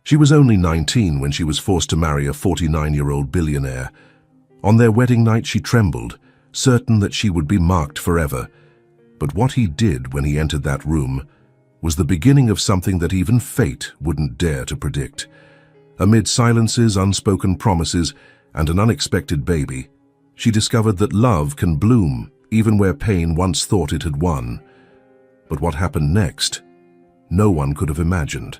She was only 19 when she was forced to marry a 49-year-old billionaire. On their wedding night she trembled, certain that she would be marked forever. But what he did when he entered that room was the beginning of something that even fate wouldn't dare to predict. Amid silences, unspoken promises, and an unexpected baby, she discovered that love can bloom even where pain once thought it had won. But what happened next, no one could have imagined.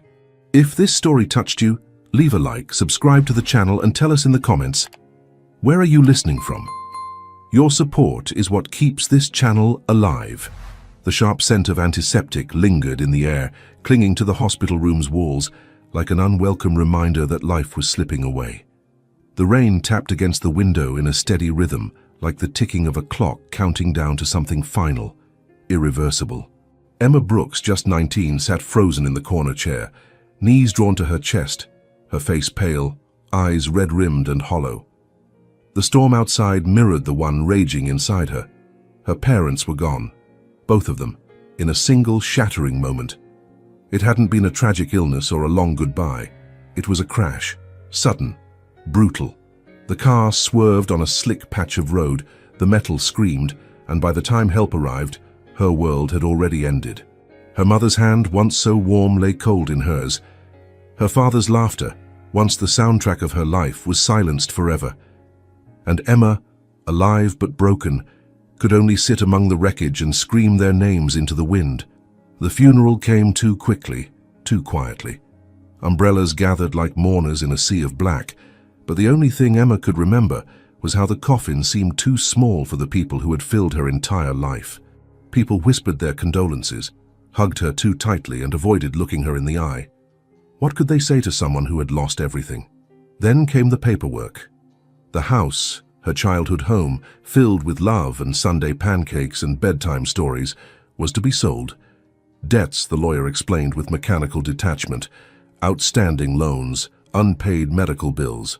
If this story touched you, leave a like, subscribe to the channel, and tell us in the comments, where are you listening from? Your support is what keeps this channel alive. The sharp scent of antiseptic lingered in the air, clinging to the hospital room's walls, like an unwelcome reminder that life was slipping away. The rain tapped against the window in a steady rhythm, like the ticking of a clock counting down to something final, irreversible. Emma Brooks, just 19, sat frozen in the corner chair, knees drawn to her chest, her face pale, eyes red-rimmed and hollow. The storm outside mirrored the one raging inside her. Her parents were gone, both of them, in a single shattering moment. It hadn't been a tragic illness or a long goodbye. It was a crash, sudden, brutal. The car swerved on a slick patch of road, the metal screamed, and by the time help arrived, her world had already ended. Her mother's hand, once so warm, lay cold in hers. Her father's laughter, once the soundtrack of her life, was silenced forever. And Emma, alive but broken, could only sit among the wreckage and scream their names into the wind. The funeral came too quickly, too quietly. Umbrellas gathered like mourners in a sea of black, but the only thing Emma could remember was how the coffin seemed too small for the people who had filled her entire life. People whispered their condolences, hugged her too tightly, and avoided looking her in the eye. What could they say to someone who had lost everything? Then came the paperwork. The house, her childhood home, filled with love and Sunday pancakes and bedtime stories, was to be sold. Debts, the lawyer explained with mechanical detachment, outstanding loans, unpaid medical bills.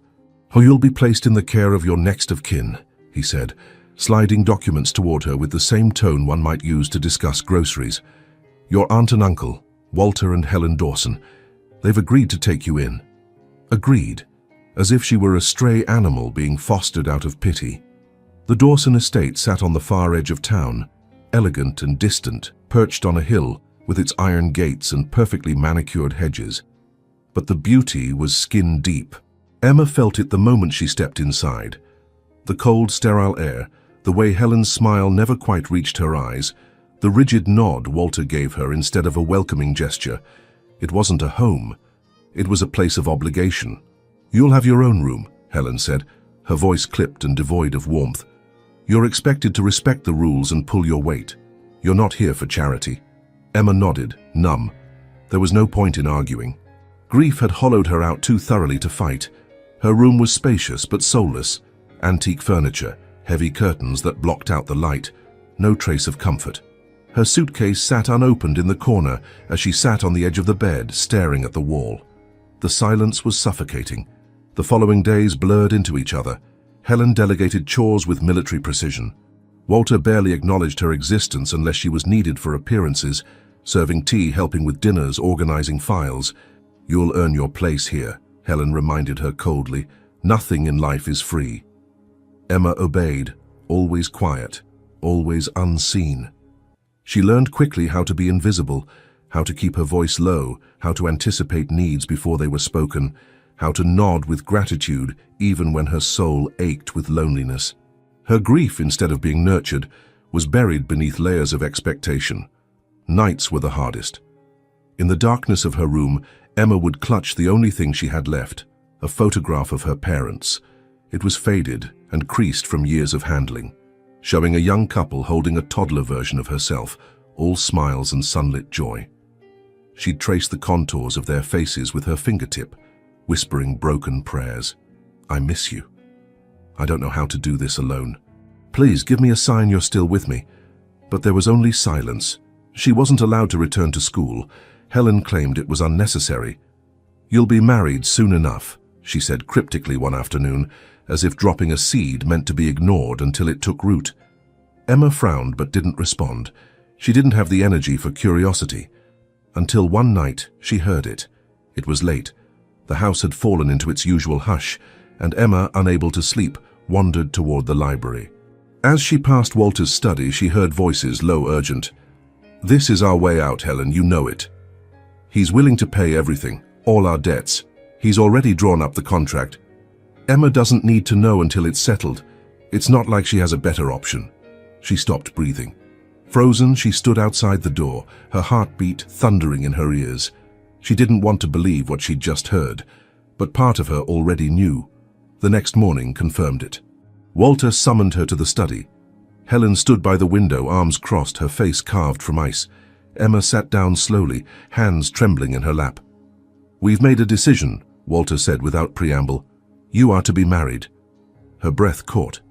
"Oh, you'll be placed in the care of your next of kin," he said, sliding documents toward her with the same tone one might use to discuss groceries. "Your aunt and uncle, Walter and Helen Dawson, they've agreed to take you in." Agreed, as if she were a stray animal being fostered out of pity. The Dawson estate sat on the far edge of town, elegant and distant, perched on a hill with its iron gates and perfectly manicured hedges. But the beauty was skin deep. Emma felt it the moment she stepped inside. The cold, sterile air, the way Helen's smile never quite reached her eyes, the rigid nod Walter gave her instead of a welcoming gesture. It wasn't a home. It was a place of obligation. "You'll have your own room," Helen said, her voice clipped and devoid of warmth. "You're expected to respect the rules and pull your weight. You're not here for charity." Emma nodded, numb. There was no point in arguing. Grief had hollowed her out too thoroughly to fight. Her room was spacious but soulless. Antique furniture, heavy curtains that blocked out the light, no trace of comfort. Her suitcase sat unopened in the corner as she sat on the edge of the bed, staring at the wall. The silence was suffocating. The following days blurred into each other. Helen delegated chores with military precision. Walter barely acknowledged her existence unless she was needed for appearances, serving tea, helping with dinners, organizing files. "You'll earn your place here," Helen reminded her coldly. "Nothing in life is free." Emma obeyed, always quiet, always unseen. She learned quickly how to be invisible, how to keep her voice low, how to anticipate needs before they were spoken, how to nod with gratitude even when her soul ached with loneliness. Her grief, instead of being nurtured, was buried beneath layers of expectation. Nights were the hardest. In the darkness of her room, Emma would clutch the only thing she had left, a photograph of her parents. It was faded and creased from years of handling, showing a young couple holding a toddler version of herself, all smiles and sunlit joy. She'd traced the contours of their faces with her fingertip, whispering broken prayers. "I miss you. I don't know how to do this alone. Please give me a sign you're still with me." But there was only silence. She wasn't allowed to return to school. Helen claimed it was unnecessary. "You'll be married soon enough," she said cryptically one afternoon, as if dropping a seed meant to be ignored until it took root. Emma frowned but didn't respond. She didn't have the energy for curiosity. Until one night she heard it. It was late. The house had fallen into its usual hush, and Emma, unable to sleep, wandered toward the library. As she passed Walter's study, she heard voices, low, urgent. "This is our way out, Helen, you know it. He's willing to pay everything, all our debts. He's already drawn up the contract. Emma doesn't need to know until it's settled. It's not like she has a better option." She stopped breathing. Frozen, she stood outside the door, her heartbeat thundering in her ears. She didn't want to believe what she'd just heard, but part of her already knew. The next morning confirmed it. Walter summoned her to the study. Helen stood by the window, arms crossed, her face carved from ice. Emma sat down slowly, hands trembling in her lap. "We've made a decision," Walter said without preamble. "You are to be married." Her breath caught.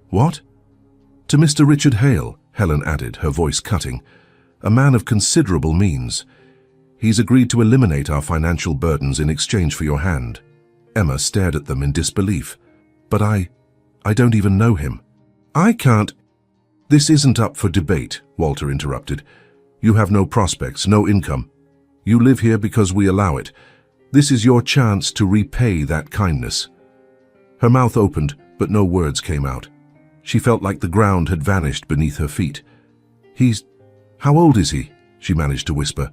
"What?" "To Mr. Richard Hale," Helen added, her voice cutting. "A man of considerable means. He's agreed to eliminate our financial burdens in exchange for your hand." Emma stared at them in disbelief. "But I don't even know him." "I can't—" "This isn't up for debate," Walter interrupted. "You have no prospects, no income. You live here because we allow it. This is your chance to repay that kindness." Her mouth opened, but no words came out. She felt like the ground had vanished beneath her feet. How old is he?" she managed to whisper.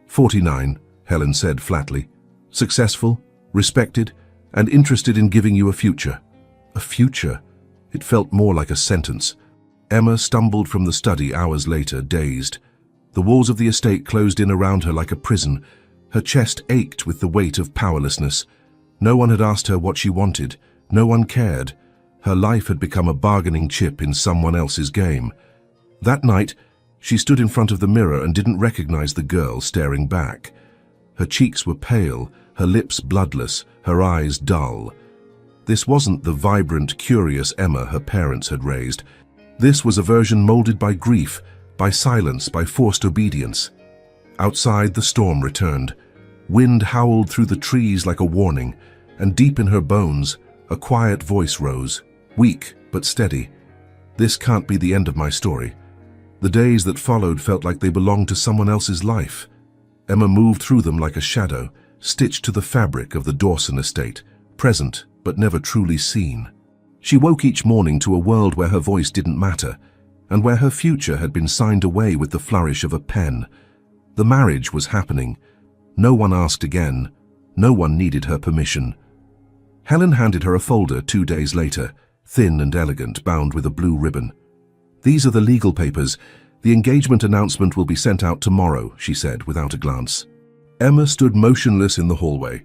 49, Helen said flatly. "Successful, respected, and interested in giving you a future." A future? It felt more like a sentence. Emma stumbled from the study hours later, dazed. The walls of the estate closed in around her like a prison. Her chest ached with the weight of powerlessness. No one had asked her what she wanted. No one cared. Her life had become a bargaining chip in someone else's game. That night, she stood in front of the mirror and didn't recognize the girl staring back. Her cheeks were pale, her lips bloodless, her eyes dull. This wasn't the vibrant, curious Emma her parents had raised. This was a version molded by grief, by silence, by forced obedience. Outside, the storm returned. Wind howled through the trees like a warning, and deep in her bones, a quiet voice rose, weak but steady. "This can't be the end of my story." The days that followed felt like they belonged to someone else's life. Emma moved through them like a shadow, stitched to the fabric of the Dawson estate, present but never truly seen. She woke each morning to a world where her voice didn't matter, and where her future had been signed away with the flourish of a pen. The marriage was happening. No one asked again. No one needed her permission. Helen handed her a folder 2 days later, thin and elegant, bound with a blue ribbon. "These are the legal papers. The engagement announcement will be sent out tomorrow," she said without a glance. Emma stood motionless in the hallway,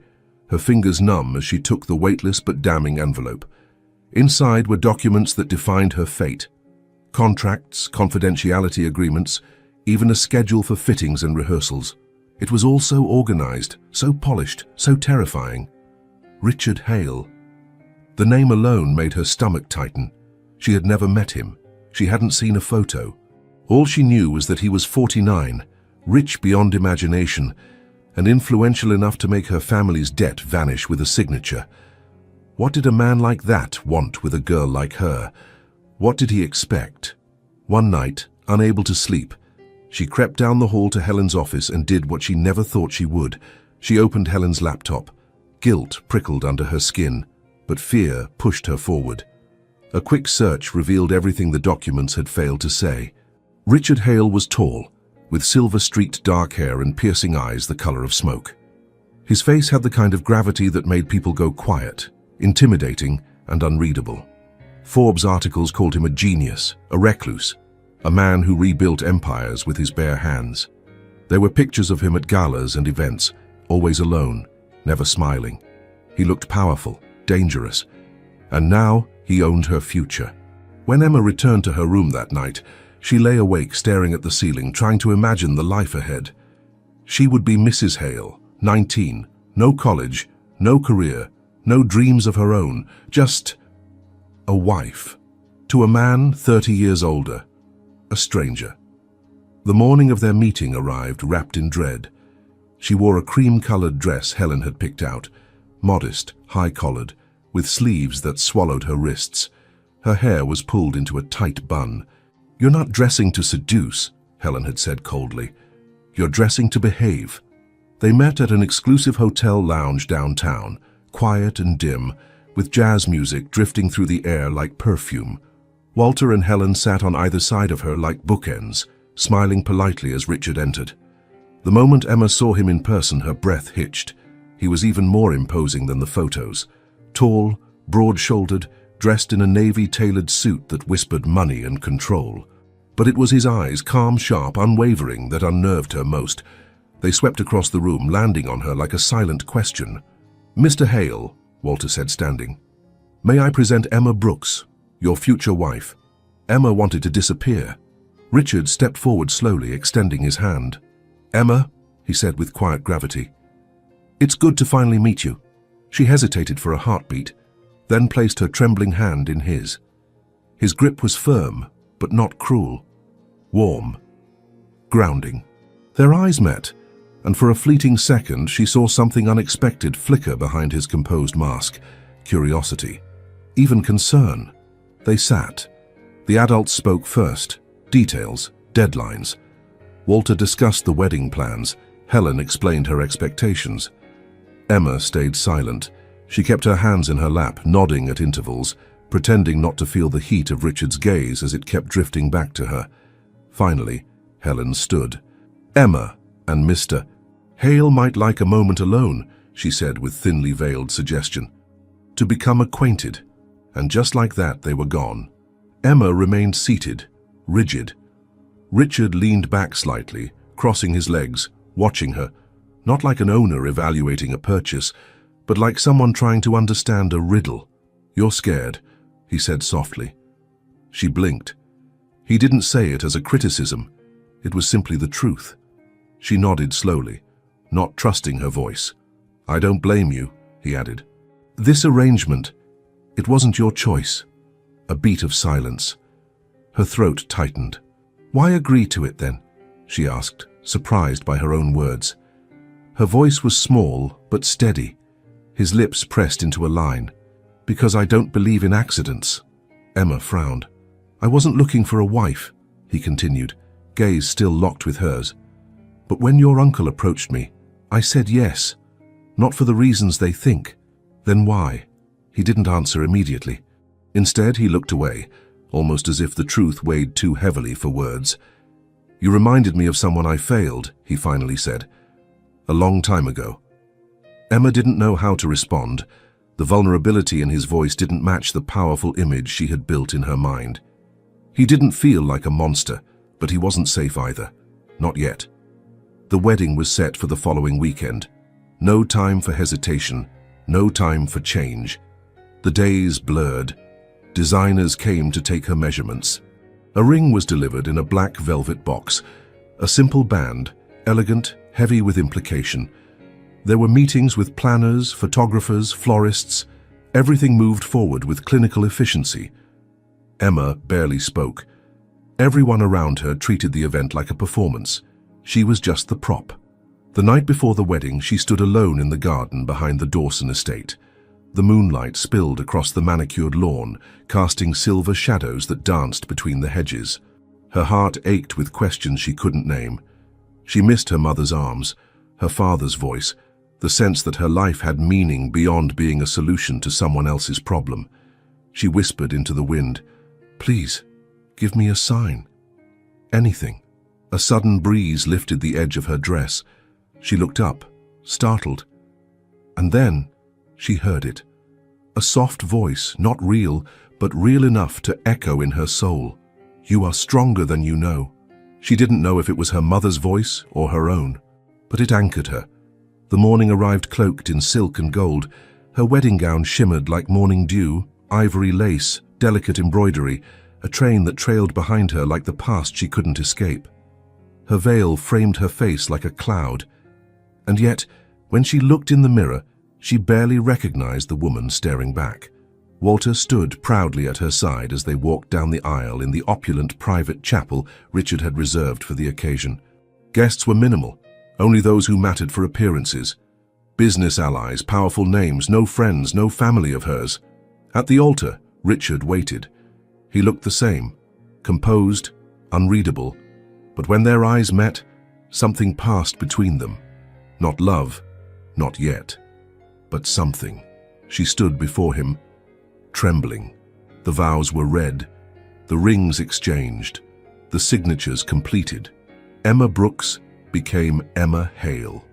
her fingers numb as she took the weightless but damning envelope. Inside were documents that defined her fate. Contracts, confidentiality agreements, even a schedule for fittings and rehearsals. It was all so organized, so polished, so terrifying. Richard Hale. The name alone made her stomach tighten. She had never met him. She hadn't seen a photo. All she knew was that he was 49, rich beyond imagination, and influential enough to make her family's debt vanish with a signature. What did a man like that want with a girl like her? What did he expect? One night, unable to sleep, she crept down the hall to Helen's office and did what she never thought she would. She opened Helen's laptop. Guilt prickled under her skin, but fear pushed her forward. A quick search revealed everything the documents had failed to say. Richard Hale was tall, with silver-streaked dark hair and piercing eyes the color of smoke. His face had the kind of gravity that made people go quiet, intimidating and unreadable. Forbes articles called him a genius, a recluse, a man who rebuilt empires with his bare hands. There were pictures of him at galas and events, always alone, never smiling. He looked powerful, dangerous, and now he owned her future. When Emma returned to her room that night, she lay awake staring at the ceiling, trying to imagine the life ahead. She would be Mrs. Hale, 19, no college, no career, no dreams of her own, just a wife. To a man 30 years older, a stranger. The morning of their meeting arrived wrapped in dread. She wore a cream-colored dress Helen had picked out, modest, high-collared, with sleeves that swallowed her wrists. Her hair was pulled into a tight bun. "You're not dressing to seduce," Helen had said coldly. "You're dressing to behave." They met at an exclusive hotel lounge downtown, quiet and dim, with jazz music drifting through the air like perfume. Walter and Helen sat on either side of her like bookends, smiling politely as Richard entered. The moment Emma saw him in person, her breath hitched. He was even more imposing than the photos. Tall, broad-shouldered, dressed in a navy-tailored suit that whispered money and control. But it was his eyes, calm, sharp, unwavering, that unnerved her most. They swept across the room, landing on her like a silent question. "Mr. Hale," Walter said, standing. "May I present Emma Brooks, your future wife?" Emma wanted to disappear. Richard stepped forward slowly, extending his hand. "Emma," he said with quiet gravity, "it's good to finally meet you." She hesitated for a heartbeat, then placed her trembling hand in his. His grip was firm, but not cruel. Warm. Grounding. Their eyes met, and for a fleeting second she saw something unexpected flicker behind his composed mask. Curiosity. Even concern. They sat. The adults spoke first. Details. Deadlines. Walter discussed the wedding plans. Helen explained her expectations. Emma stayed silent. She kept her hands in her lap, nodding at intervals, pretending not to feel the heat of Richard's gaze as it kept drifting back to her. Finally, Helen stood. "Emma and Mr. Hale might like a moment alone," she said with thinly veiled suggestion. "To become acquainted." And just like that, they were gone. Emma remained seated, rigid. Richard leaned back slightly, crossing his legs, watching her, not like an owner evaluating a purchase, but like someone trying to understand a riddle. "You're scared," he said softly. She blinked. He didn't say it as a criticism. It was simply the truth. She nodded slowly, not trusting her voice. "I don't blame you," he added. "This arrangement, it wasn't your choice." A beat of silence. Her throat tightened. "Why agree to it then?" she asked, surprised by her own words. Her voice was small but steady. His lips pressed into a line. "Because I don't believe in accidents." Emma frowned. "I wasn't looking for a wife," he continued, gaze still locked with hers. "But when your uncle approached me, I said yes. Not for the reasons they think." "Then why?" He didn't answer immediately. Instead, he looked away, almost as if the truth weighed too heavily for words. "You reminded me of someone I failed," he finally said. "A long time ago." Emma didn't know how to respond. The vulnerability in his voice didn't match the powerful image she had built in her mind. He didn't feel like a monster, but he wasn't safe either. Not yet. The wedding was set for the following weekend. No time for hesitation, no time for change. The days blurred. Designers came to take her measurements. A ring was delivered in a black velvet box. A simple band, elegant, heavy with implication. There were meetings with planners, photographers, florists. Everything moved forward with clinical efficiency. Emma barely spoke. Everyone around her treated the event like a performance. She was just the prop. The night before the wedding, she stood alone in the garden behind the Dawson estate. The moonlight spilled across the manicured lawn, casting silver shadows that danced between the hedges. Her heart ached with questions she couldn't name. She missed her mother's arms, her father's voice, the sense that her life had meaning beyond being a solution to someone else's problem. She whispered into the wind, "Please, give me a sign. Anything." A sudden breeze lifted the edge of her dress. She looked up, startled. And then she heard it. A soft voice, not real, but real enough to echo in her soul. "You are stronger than you know." She didn't know if it was her mother's voice or her own, but it anchored her. The morning arrived cloaked in silk and gold. Her wedding gown shimmered like morning dew, ivory lace, delicate embroidery, a train that trailed behind her like the past she couldn't escape. Her veil framed her face like a cloud. And yet, when she looked in the mirror, she barely recognized the woman staring back. Walter stood proudly at her side as they walked down the aisle in the opulent private chapel Richard had reserved for the occasion. Guests were minimal, only those who mattered for appearances. Business allies, powerful names, no friends, no family of hers. At the altar, Richard waited. He looked the same, composed, unreadable, but when their eyes met, something passed between them. Not love, not yet, but something. She stood before him, trembling. The vows were read, the rings exchanged, the signatures completed. Emma Brooks became Emma Hale.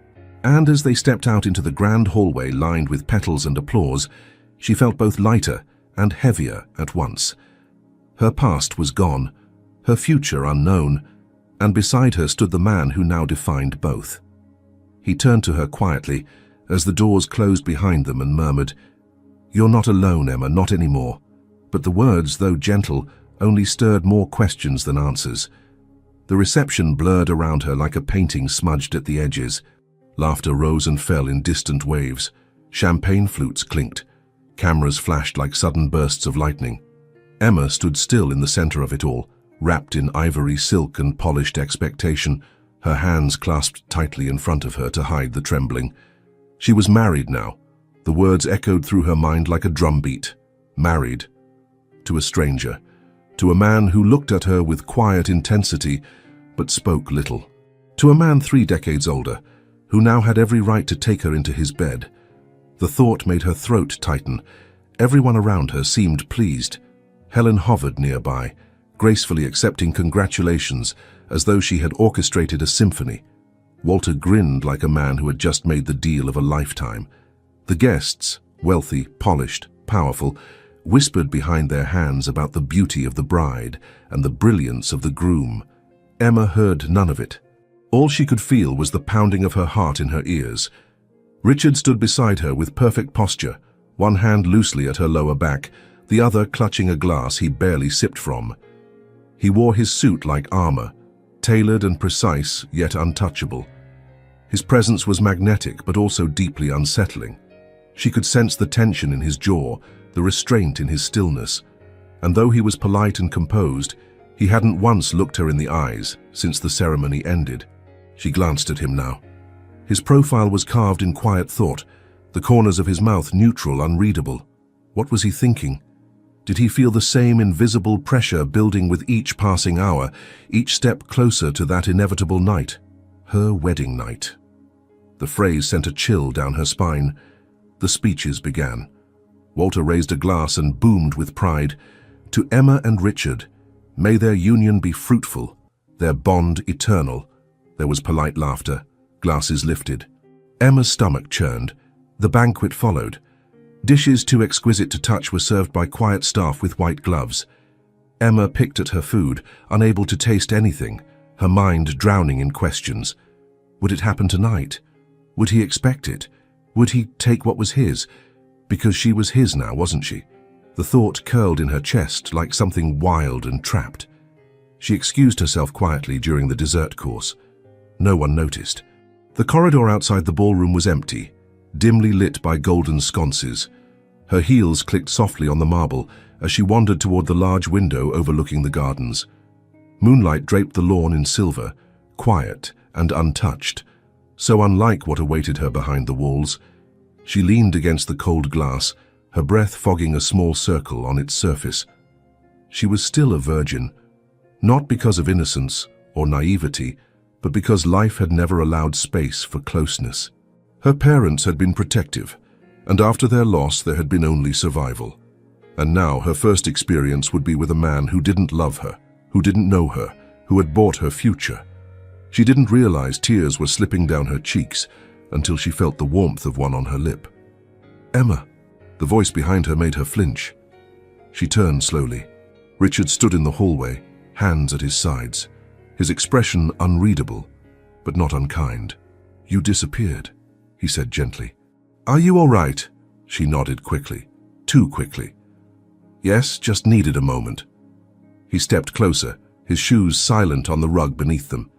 And as they stepped out into the grand hallway lined with petals and applause, she felt both lighter and heavier at once. Her past was gone, her future unknown, and beside her stood the man who now defined both. He turned to her quietly as the doors closed behind them and murmured, "You're not alone, Emma, not anymore." But the words, though gentle, only stirred more questions than answers. The reception blurred around her like a painting smudged at the edges. Laughter rose and fell in distant waves. Champagne flutes clinked. Cameras flashed like sudden bursts of lightning. Emma stood still in the center of it all, wrapped in ivory silk and polished expectation, her hands clasped tightly in front of her to hide the trembling. She was married now. The words echoed through her mind like a drumbeat. Married. To a stranger. To a man who looked at her with quiet intensity, but spoke little. To a man 3 decades older, who now had every right to take her into his bed. The thought made her throat tighten. Everyone around her seemed pleased. Helen hovered nearby, gracefully accepting congratulations as though she had orchestrated a symphony. Walter grinned like a man who had just made the deal of a lifetime. The guests, wealthy, polished, powerful, whispered behind their hands about the beauty of the bride and the brilliance of the groom. Emma heard none of it. All she could feel was the pounding of her heart in her ears. Richard stood beside her with perfect posture, one hand loosely at her lower back, the other clutching a glass he barely sipped from. He wore his suit like armor, tailored and precise, yet untouchable. His presence was magnetic, but also deeply unsettling. She could sense the tension in his jaw, the restraint in his stillness, and though he was polite and composed, he hadn't once looked her in the eyes since the ceremony ended. She glanced at him now. His profile was carved in quiet thought, the corners of his mouth neutral, unreadable. What was he thinking? Did he feel the same invisible pressure building with each passing hour, each step closer to that inevitable night? Her wedding night. The phrase sent a chill down her spine. The speeches began. Walter raised a glass and boomed with pride. To Emma and Richard, may their union be fruitful, their bond eternal. There was polite laughter, glasses lifted. Emma's stomach churned. The banquet followed. Dishes too exquisite to touch were served by quiet staff with white gloves. Emma picked at her food, unable to taste anything, her mind drowning in questions. Would it happen tonight? Would he expect it? Would he take what was his? Because she was his now, wasn't she? The thought curled in her chest like something wild and trapped. She excused herself quietly during the dessert course. No one noticed. The corridor outside the ballroom was empty, dimly lit by golden sconces. Her heels clicked softly on the marble as she wandered toward the large window overlooking the gardens. Moonlight draped the lawn in silver, quiet and untouched, so unlike what awaited her behind the walls. She leaned against the cold glass, her breath fogging a small circle on its surface. She was still a virgin, not because of innocence or naivety, but because life had never allowed space for closeness. Her parents had been protective, and after their loss there had been only survival. And now her first experience would be with a man who didn't love her, who didn't know her, who had bought her future. She didn't realize tears were slipping down her cheeks until she felt the warmth of one on her lip. "Emma!" The voice behind her made her flinch. She turned slowly. Richard stood in the hallway, hands at his sides, his expression unreadable, but not unkind. "You disappeared," he said gently. "Are you all right?" She nodded quickly, too quickly. "Yes, just needed a moment." He stepped closer, his shoes silent on the rug beneath them.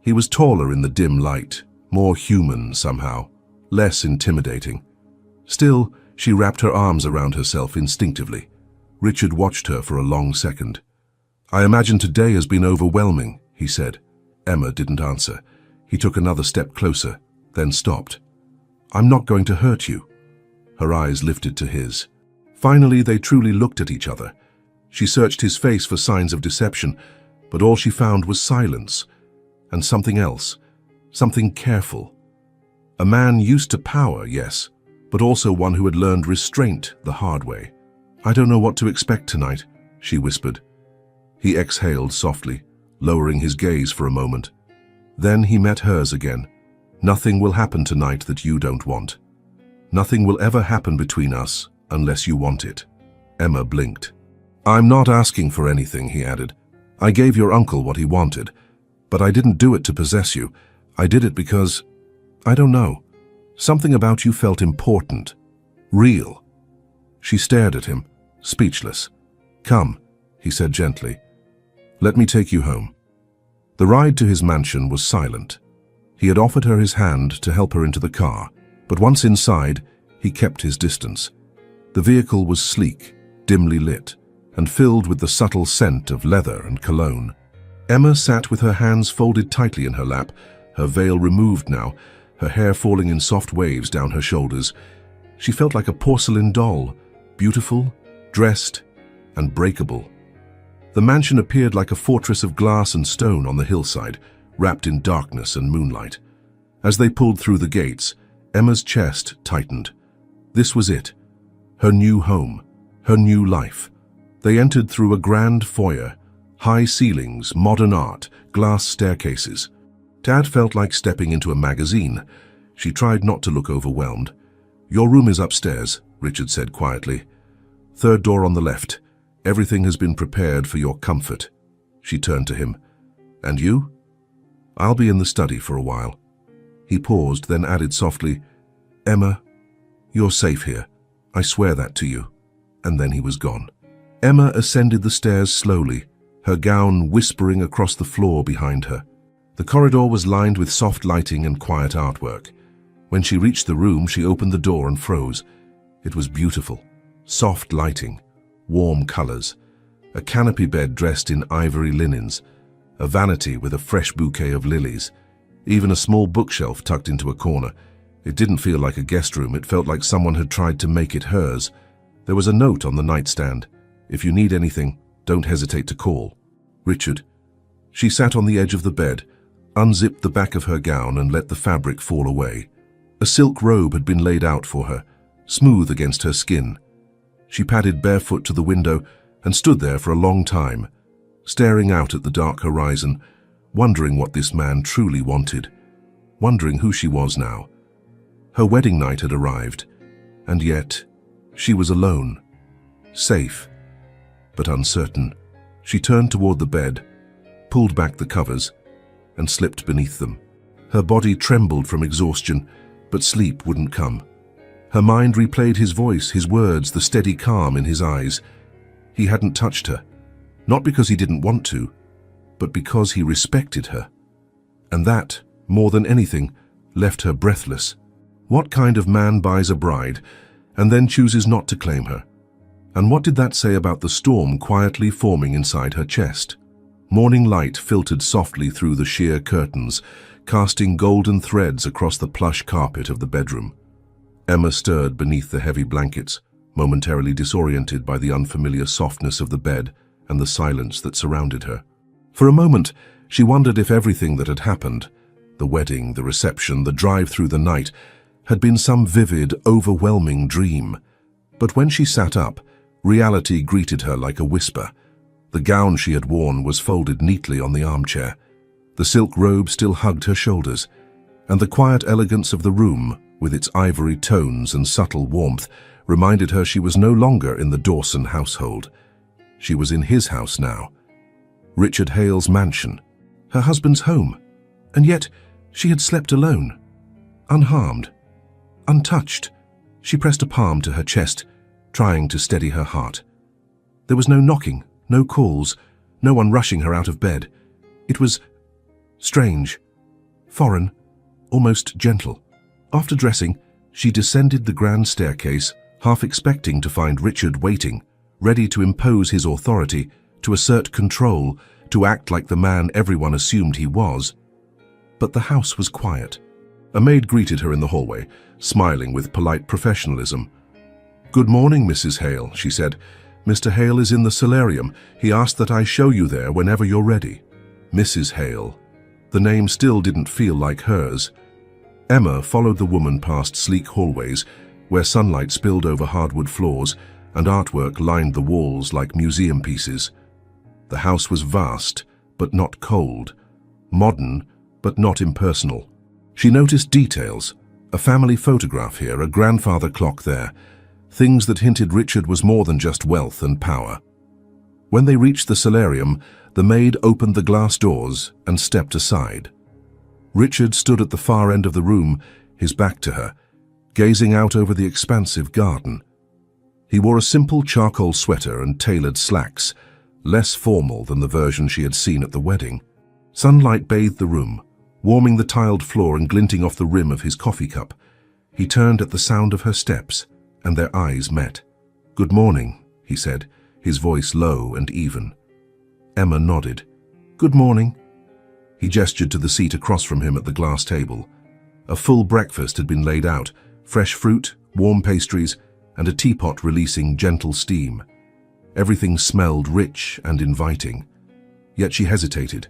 He was taller in the dim light, more human somehow, less intimidating. Still, she wrapped her arms around herself instinctively. Richard watched her for a long second. "I imagine today has been overwhelming," he said. Emma didn't answer. He took another step closer, then stopped. "I'm not going to hurt you." Her eyes lifted to his. Finally, they truly looked at each other. She searched his face for signs of deception, but all she found was silence, and something else, something careful. A man used to power, yes, but also one who had learned restraint the hard way. "I don't know what to expect tonight," she whispered. He exhaled softly, lowering his gaze for a moment. Then he met hers again. "Nothing will happen tonight that you don't want. Nothing will ever happen between us unless you want it." Emma blinked. "I'm not asking for anything," he added. "I gave your uncle what he wanted, but I didn't do it to possess you. I did it because, I don't know, something about you felt important, real." She stared at him, speechless. "Come," he said gently. "Let me take you home." The ride to his mansion was silent. He had offered her his hand to help her into the car, but once inside, he kept his distance. The vehicle was sleek, dimly lit, and filled with the subtle scent of leather and cologne. Emma sat with her hands folded tightly in her lap, her veil removed now, her hair falling in soft waves down her shoulders. She felt like a porcelain doll, beautiful, dressed, and breakable. The mansion appeared like a fortress of glass and stone on the hillside, wrapped in darkness and moonlight. As they pulled through the gates, Emma's chest tightened. This was it, her new home, her new life. They entered through a grand foyer, high ceilings, modern art, glass staircases. Dad felt like stepping into a magazine. She tried not to look overwhelmed. "Your room is upstairs," Richard said quietly. "Third door on the left. Everything has been prepared for your comfort." She turned to him. "And you?" "I'll be in the study for a while." He paused, then added softly, "Emma, you're safe here. I swear that to you." And then he was gone. Emma ascended the stairs slowly, her gown whispering across the floor behind her. The corridor was lined with soft lighting and quiet artwork. When she reached the room, she opened the door and froze. It was beautiful. Soft lighting, warm colors, a canopy bed dressed in ivory linens, a vanity with a fresh bouquet of lilies, even a small bookshelf tucked into a corner. It didn't feel like a guest room, it felt like someone had tried to make it hers. There was a note on the nightstand. "If you need anything, don't hesitate to call. Richard." She sat on the edge of the bed, unzipped the back of her gown and let the fabric fall away. A silk robe had been laid out for her, smooth against her skin. She padded barefoot to the window and stood there for a long time, staring out at the dark horizon, wondering what this man truly wanted, wondering who she was now. Her wedding night had arrived, and yet she was alone, safe, but uncertain. She turned toward the bed, pulled back the covers, and slipped beneath them. Her body trembled from exhaustion, but sleep wouldn't come. Her mind replayed his voice, his words, the steady calm in his eyes. He hadn't touched her, not because he didn't want to, but because he respected her. And that, more than anything, left her breathless. What kind of man buys a bride and then chooses not to claim her? And what did that say about the storm quietly forming inside her chest? Morning light filtered softly through the sheer curtains, casting golden threads across the plush carpet of the bedroom. Emma stirred beneath the heavy blankets, momentarily disoriented by the unfamiliar softness of the bed and the silence that surrounded her. For a moment, she wondered if everything that had happened, the wedding, the reception, the drive through the night, had been some vivid, overwhelming dream. But when she sat up, reality greeted her like a whisper. The gown she had worn was folded neatly on the armchair. The silk robe still hugged her shoulders, and the quiet elegance of the room, with its ivory tones and subtle warmth, reminded her she was no longer in the Dawson household. She was in his house now. Richard Hale's mansion, her husband's home, and yet she had slept alone, unharmed, untouched. She pressed a palm to her chest, trying to steady her heart. There was no knocking, no calls, no one rushing her out of bed. It was strange, foreign, almost gentle. After dressing, she descended the grand staircase, half expecting to find Richard waiting, ready to impose his authority, to assert control, to act like the man everyone assumed he was. But the house was quiet. A maid greeted her in the hallway, smiling with polite professionalism. "Good morning, Mrs. Hale," she said. "Mr. Hale is in the solarium. He asked that I show you there whenever you're ready." Mrs. Hale. The name still didn't feel like hers. Emma followed the woman past sleek hallways where sunlight spilled over hardwood floors and artwork lined the walls like museum pieces. The house was vast, but not cold, modern, but not impersonal. She noticed details, a family photograph here, a grandfather clock there, things that hinted Richard was more than just wealth and power. When they reached the solarium, the maid opened the glass doors and stepped aside. Richard stood at the far end of the room, his back to her, gazing out over the expansive garden. He wore a simple charcoal sweater and tailored slacks, less formal than the version she had seen at the wedding. Sunlight bathed the room, warming the tiled floor and glinting off the rim of his coffee cup. He turned at the sound of her steps, and their eyes met. "Good morning," he said, his voice low and even. Emma nodded. "Good morning." He gestured to the seat across from him at the glass table. A full breakfast had been laid out, fresh fruit, warm pastries, and a teapot releasing gentle steam. Everything smelled rich and inviting. Yet she hesitated.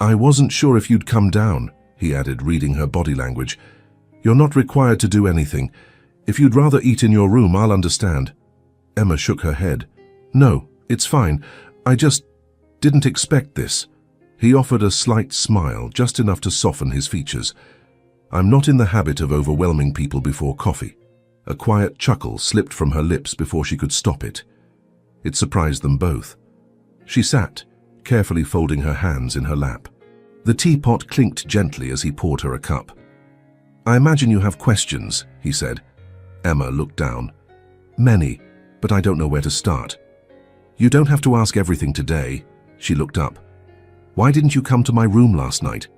"I wasn't sure if you'd come down," he added, reading her body language. "You're not required to do anything. If you'd rather eat in your room, I'll understand." Emma shook her head. "No, it's fine. I just didn't expect this." He offered a slight smile, just enough to soften his features. "I'm not in the habit of overwhelming people before coffee." A quiet chuckle slipped from her lips before she could stop it. It surprised them both. She sat, carefully folding her hands in her lap. The teapot clinked gently as he poured her a cup. "I imagine you have questions," he said. Emma looked down. "Many, but I don't know where to start." "You don't have to ask everything today." She looked up. "Why didn't you come to my room last night?"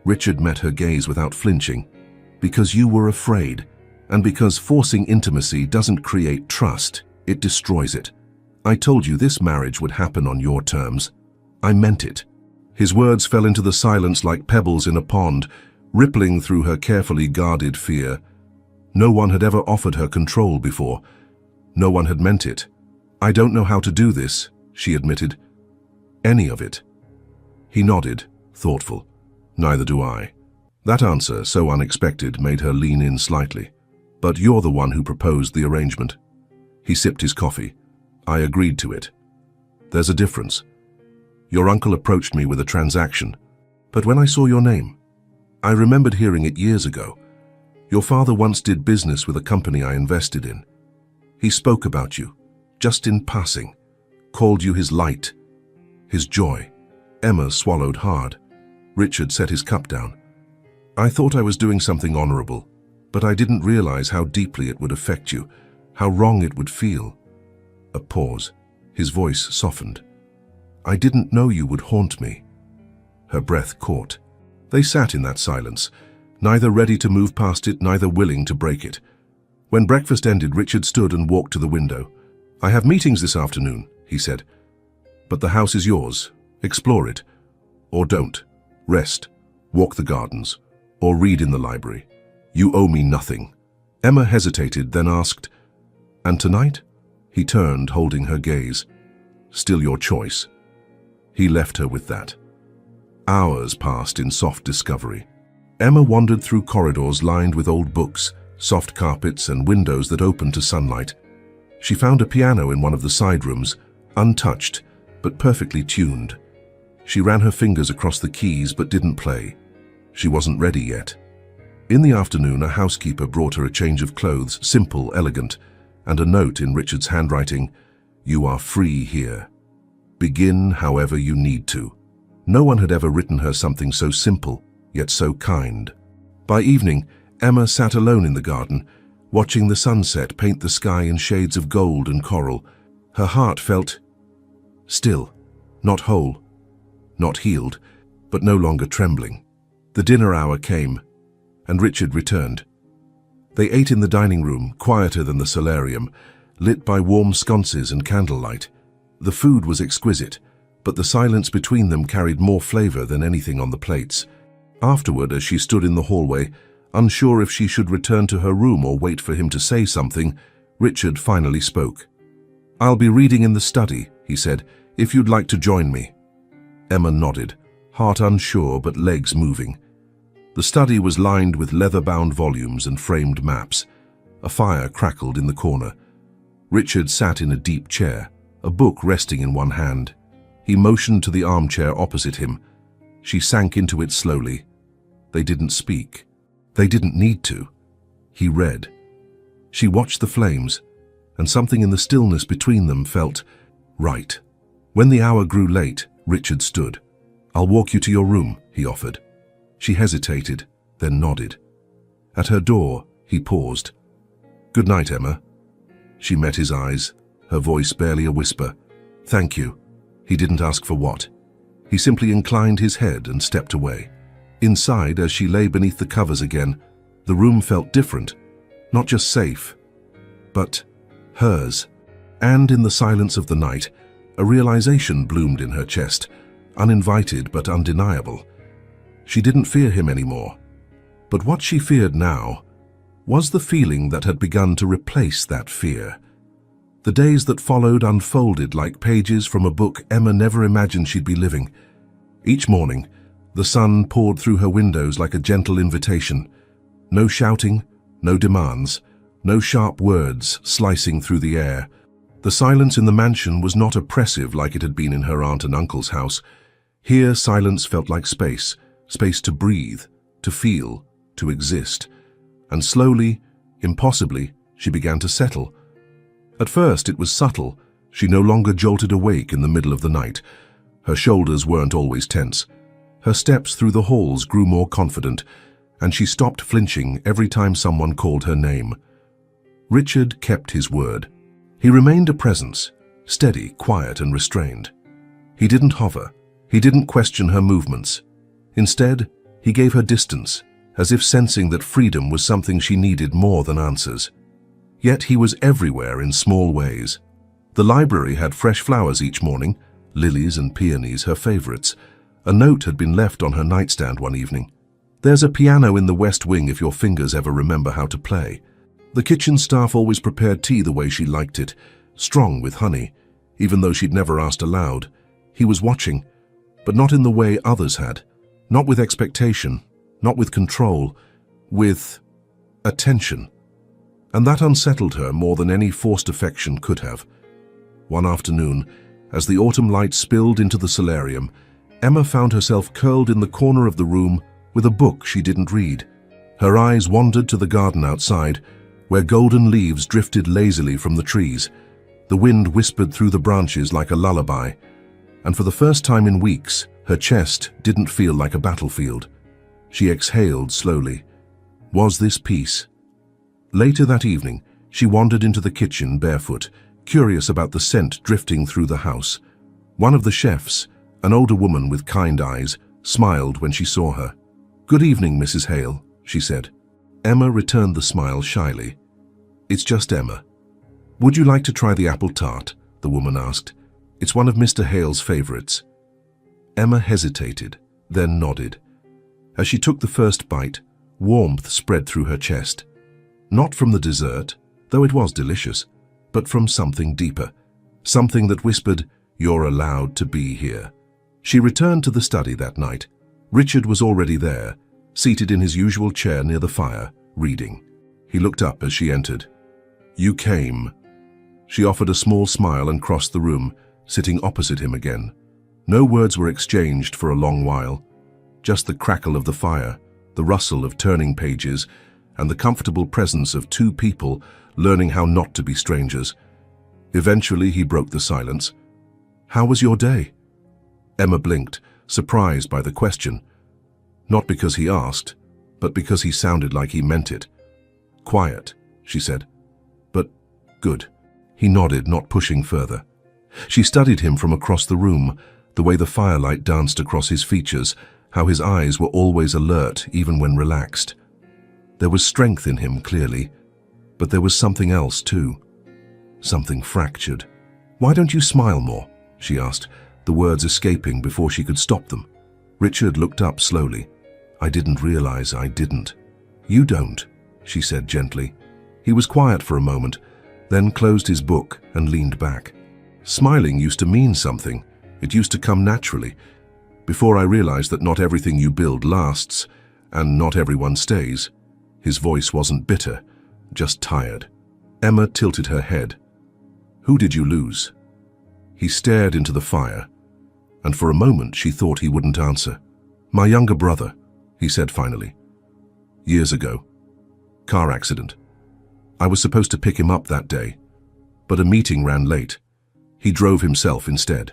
Richard met her gaze without flinching. "Because you were afraid, and because forcing intimacy doesn't create trust, it destroys it. I told you this marriage would happen on your terms. I meant it." His words fell into the silence like pebbles in a pond, rippling through her carefully guarded fear. No one had ever offered her control before. No one had meant it. "I don't know how to do this," she admitted. "Any of it." He nodded, thoughtful. "Neither do I." That answer, so unexpected, made her lean in slightly. "But you're the one who proposed the arrangement." He sipped his coffee. "I agreed to it. There's a difference. Your uncle approached me with a transaction, but when I saw your name, I remembered hearing it years ago. Your father once did business with a company I invested in. He spoke about you, just in passing, called you his light, his joy." Emma swallowed hard. Richard set his cup down. "I thought I was doing something honorable, but I didn't realize how deeply it would affect you, how wrong it would feel." A pause. His voice softened. "I didn't know you would haunt me." Her breath caught. They sat in that silence, neither ready to move past it, neither willing to break it. When breakfast ended, Richard stood and walked to the window. "I have meetings this afternoon," he said. "But the house is yours. Explore it. Or don't. Rest. Walk the gardens. Or read in the library. You owe me nothing." Emma hesitated, then asked, "And tonight?" He turned, holding her gaze. "Still your choice." He left her with that. Hours passed in soft discovery. Emma wandered through corridors lined with old books, soft carpets, and windows that opened to sunlight. She found a piano in one of the side rooms, untouched, but perfectly tuned. She ran her fingers across the keys but didn't play. She wasn't ready yet. In the afternoon, a housekeeper brought her a change of clothes, simple, elegant, and a note in Richard's handwriting, "You are free here. Begin however you need to." No one had ever written her something so simple, yet so kind. By evening, Emma sat alone in the garden, watching the sunset paint the sky in shades of gold and coral. Her heart felt still, not whole, not healed, but no longer trembling. The dinner hour came, and Richard returned. They ate in the dining room, quieter than the solarium, lit by warm sconces and candlelight. The food was exquisite, but the silence between them carried more flavor than anything on the plates. Afterward, as she stood in the hallway, unsure if she should return to her room or wait for him to say something, Richard finally spoke. "I'll be reading in the study," he said, "if you'd like to join me." Emma nodded, heart unsure but legs moving. The study was lined with leather-bound volumes and framed maps. A fire crackled in the corner. Richard sat in a deep chair, a book resting in one hand. He motioned to the armchair opposite him. She sank into it slowly. They didn't speak. They didn't need to. He read. She watched the flames, and something in the stillness between them felt right. When the hour grew late, Richard stood. "I'll walk you to your room," he offered. She hesitated, then nodded. At her door, he paused. "Good night, Emma." She met his eyes, her voice barely a whisper. "Thank you." He didn't ask for what. He simply inclined his head and stepped away. Inside, as she lay beneath the covers again, the room felt different. Not just safe, but hers. And in the silence of the night, a realization bloomed in her chest, uninvited but undeniable. She didn't fear him anymore. But what she feared now was the feeling that had begun to replace that fear. The days that followed unfolded like pages from a book Emma never imagined she'd be living. Each morning, the sun poured through her windows like a gentle invitation. No shouting, no demands, no sharp words slicing through the air. The silence in the mansion was not oppressive like it had been in her aunt and uncle's house. Here, silence felt like space to breathe, to feel, to exist. And slowly, impossibly, she began to settle. At first, it was subtle. She no longer jolted awake in the middle of the night. Her shoulders weren't always tense. Her steps through the halls grew more confident, and she stopped flinching every time someone called her name. Richard kept his word. He remained a presence, steady, quiet, and restrained. He didn't hover. He didn't question her movements. Instead, he gave her distance, as if sensing that freedom was something she needed more than answers. Yet he was everywhere in small ways. The library had fresh flowers each morning, lilies and peonies, her favorites. A note had been left on her nightstand one evening. "There's a piano in the west wing if your fingers ever remember how to play." The kitchen staff always prepared tea the way she liked it, strong with honey, even though she'd never asked aloud. He was watching, but not in the way others had. Not with expectation, not with control, with attention. And that unsettled her more than any forced affection could have. One afternoon, as the autumn light spilled into the solarium, Emma found herself curled in the corner of the room with a book she didn't read. Her eyes wandered to the garden outside, where golden leaves drifted lazily from the trees. The wind whispered through the branches like a lullaby, and for the first time in weeks, her chest didn't feel like a battlefield. She exhaled slowly. Was this peace? Later that evening, she wandered into the kitchen barefoot, curious about the scent drifting through the house. One of the chefs, an older woman with kind eyes, smiled when she saw her. "Good evening, Mrs. Hale," she said. Emma returned the smile shyly. "It's just Emma." "Would you like to try the apple tart?" the woman asked. "It's one of Mr. Hale's favorites." Emma hesitated, then nodded. As she took the first bite, warmth spread through her chest. Not from the dessert, though it was delicious, but from something deeper, something that whispered, "You're allowed to be here." She returned to the study that night. Richard was already there, seated in his usual chair near the fire, reading. He looked up as she entered. "You came." She offered a small smile and crossed the room, sitting opposite him again. No words were exchanged for a long while. Just the crackle of the fire, the rustle of turning pages, and the comfortable presence of two people learning how not to be strangers. Eventually, he broke the silence. "How was your day?" Emma blinked, surprised by the question. Not because he asked, but because he sounded like he meant it. "Quiet," she said. "But good." He nodded, not pushing further. She studied him from across the room, the way the firelight danced across his features, how his eyes were always alert, even when relaxed. There was strength in him, clearly, but there was something else, too. Something fractured. "Why don't you smile more?" she asked, the words escaping before she could stop them. Richard looked up slowly. "I didn't realize I didn't." "You don't," she said gently. He was quiet for a moment, then closed his book and leaned back. "Smiling used to mean something. It used to come naturally. Before I realized that not everything you build lasts, and not everyone stays. His voice wasn't bitter, just tired. Emma tilted her head. Who did you lose? He stared into the fire, and for a moment she thought he wouldn't answer. My younger brother, he said finally. Years ago. Car accident. I was supposed to pick him up that day, but a meeting ran late. He drove himself instead.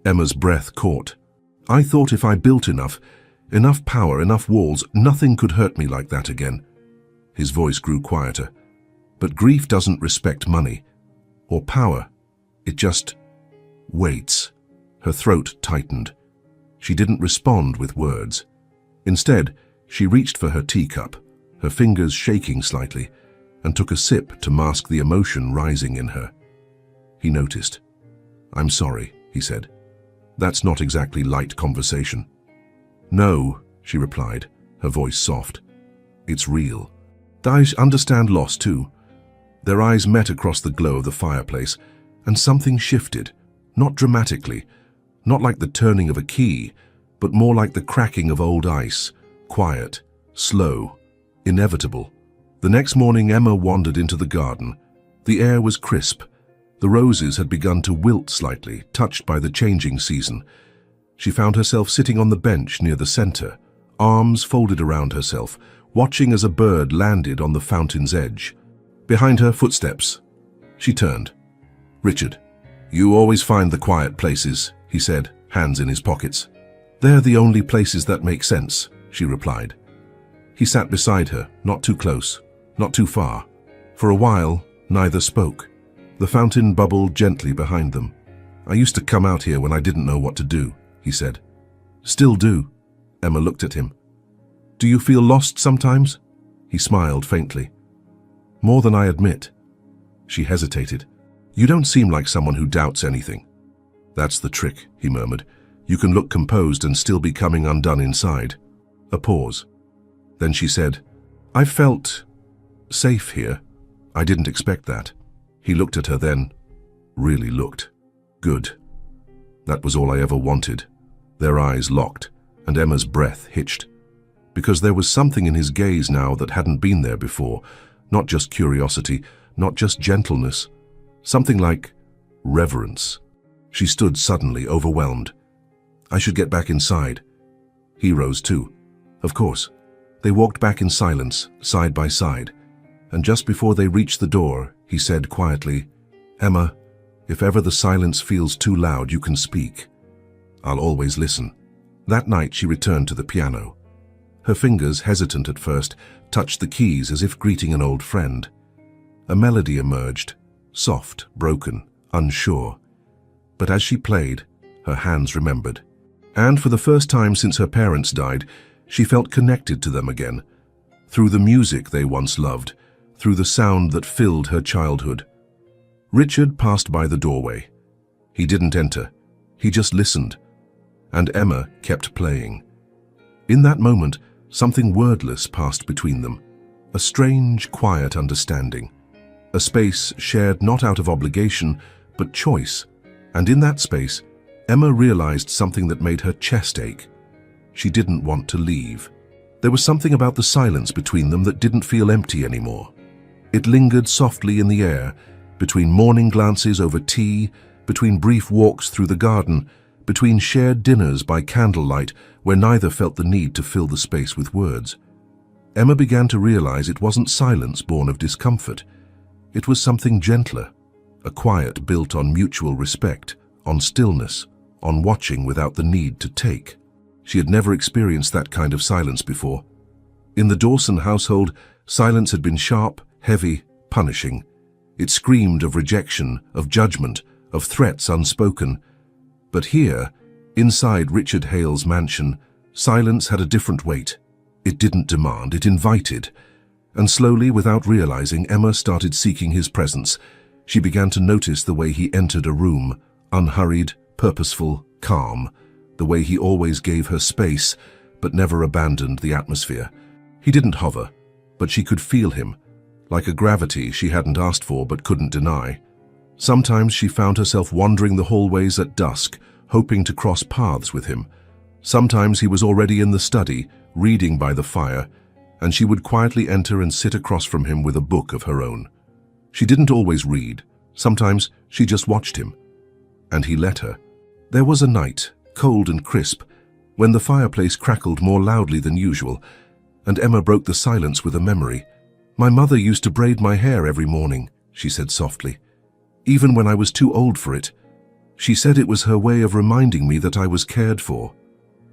Emma's breath caught. I thought if I built enough power, enough walls, nothing could hurt me like that again. His voice grew quieter. But grief doesn't respect money or power. It just waits. Her throat tightened. She didn't respond with words. Instead, she reached for her teacup, her fingers shaking slightly, and took a sip to mask the emotion rising in her. He noticed. I'm sorry, he said. That's not exactly light conversation. No, she replied, her voice soft. It's real. I understand loss too. Their eyes met across the glow of the fireplace, and something shifted, not dramatically, not like the turning of a key, but more like the cracking of old ice, quiet, slow, inevitable. The next morning Emma wandered into the garden. The air was crisp. The roses had begun to wilt slightly, touched by the changing season. She found herself sitting on the bench near the center, arms folded around herself, watching as a bird landed on the fountain's edge. Behind her, footsteps. She turned. Richard, you always find the quiet places, he said, hands in his pockets. They're the only places that make sense, she replied. He sat beside her, not too close, not too far. For a while, neither spoke. The fountain bubbled gently behind them. I used to come out here when I didn't know what to do, he said. Still do. Emma looked at him. Do you feel lost sometimes? He smiled faintly. More than I admit. She hesitated. You don't seem like someone who doubts anything. That's the trick, he murmured. You can look composed and still be coming undone inside. A pause. Then she said, I felt safe here. I didn't expect that. He looked at her then. Really looked. Good. That was all I ever wanted. Their eyes locked, and Emma's breath hitched. Because there was something in his gaze now that hadn't been there before. Not just curiosity, not just gentleness. Something like reverence. She stood suddenly, overwhelmed. I should get back inside. He rose too. Of course. They walked back in silence, side by side. And just before they reached the door, he said quietly, Emma, if ever the silence feels too loud, you can speak. I'll always listen. That night she returned to the piano. Her fingers, hesitant at first, touched the keys as if greeting an old friend. A melody emerged, soft, broken, unsure. But as she played, her hands remembered. And for the first time since her parents died, she felt connected to them again. Through the music they once loved, through the sound that filled her childhood. Richard passed by the doorway. He didn't enter. He just listened. And Emma kept playing. In that moment, something wordless passed between them. A strange, quiet understanding. A space shared not out of obligation, but choice. And in that space, Emma realized something that made her chest ache. She didn't want to leave. There was something about the silence between them that didn't feel empty anymore. It lingered softly in the air, between morning glances over tea, between brief walks through the garden, between shared dinners by candlelight where neither felt the need to fill the space with words. Emma began to realize it wasn't silence born of discomfort. It was something gentler, a quiet built on mutual respect, on stillness, on watching without the need to take. She had never experienced that kind of silence before. In the Dawson household, silence had been sharp, heavy, punishing. It screamed of rejection, of judgment, of threats unspoken. But here, inside Richard Hale's mansion, silence had a different weight. It didn't demand, it invited. And slowly, without realizing, Emma started seeking his presence. She began to notice the way he entered a room, unhurried, purposeful, calm, the way he always gave her space, but never abandoned the atmosphere. He didn't hover, but she could feel him, like a gravity she hadn't asked for but couldn't deny. Sometimes she found herself wandering the hallways at dusk, hoping to cross paths with him. Sometimes he was already in the study, reading by the fire, and she would quietly enter and sit across from him with a book of her own. She didn't always read. Sometimes she just watched him. And he let her. There was a night, cold and crisp, when the fireplace crackled more loudly than usual, and Emma broke the silence with a memory. "My mother used to braid my hair every morning," she said softly, "even when I was too old for it. She said it was her way of reminding me that I was cared for."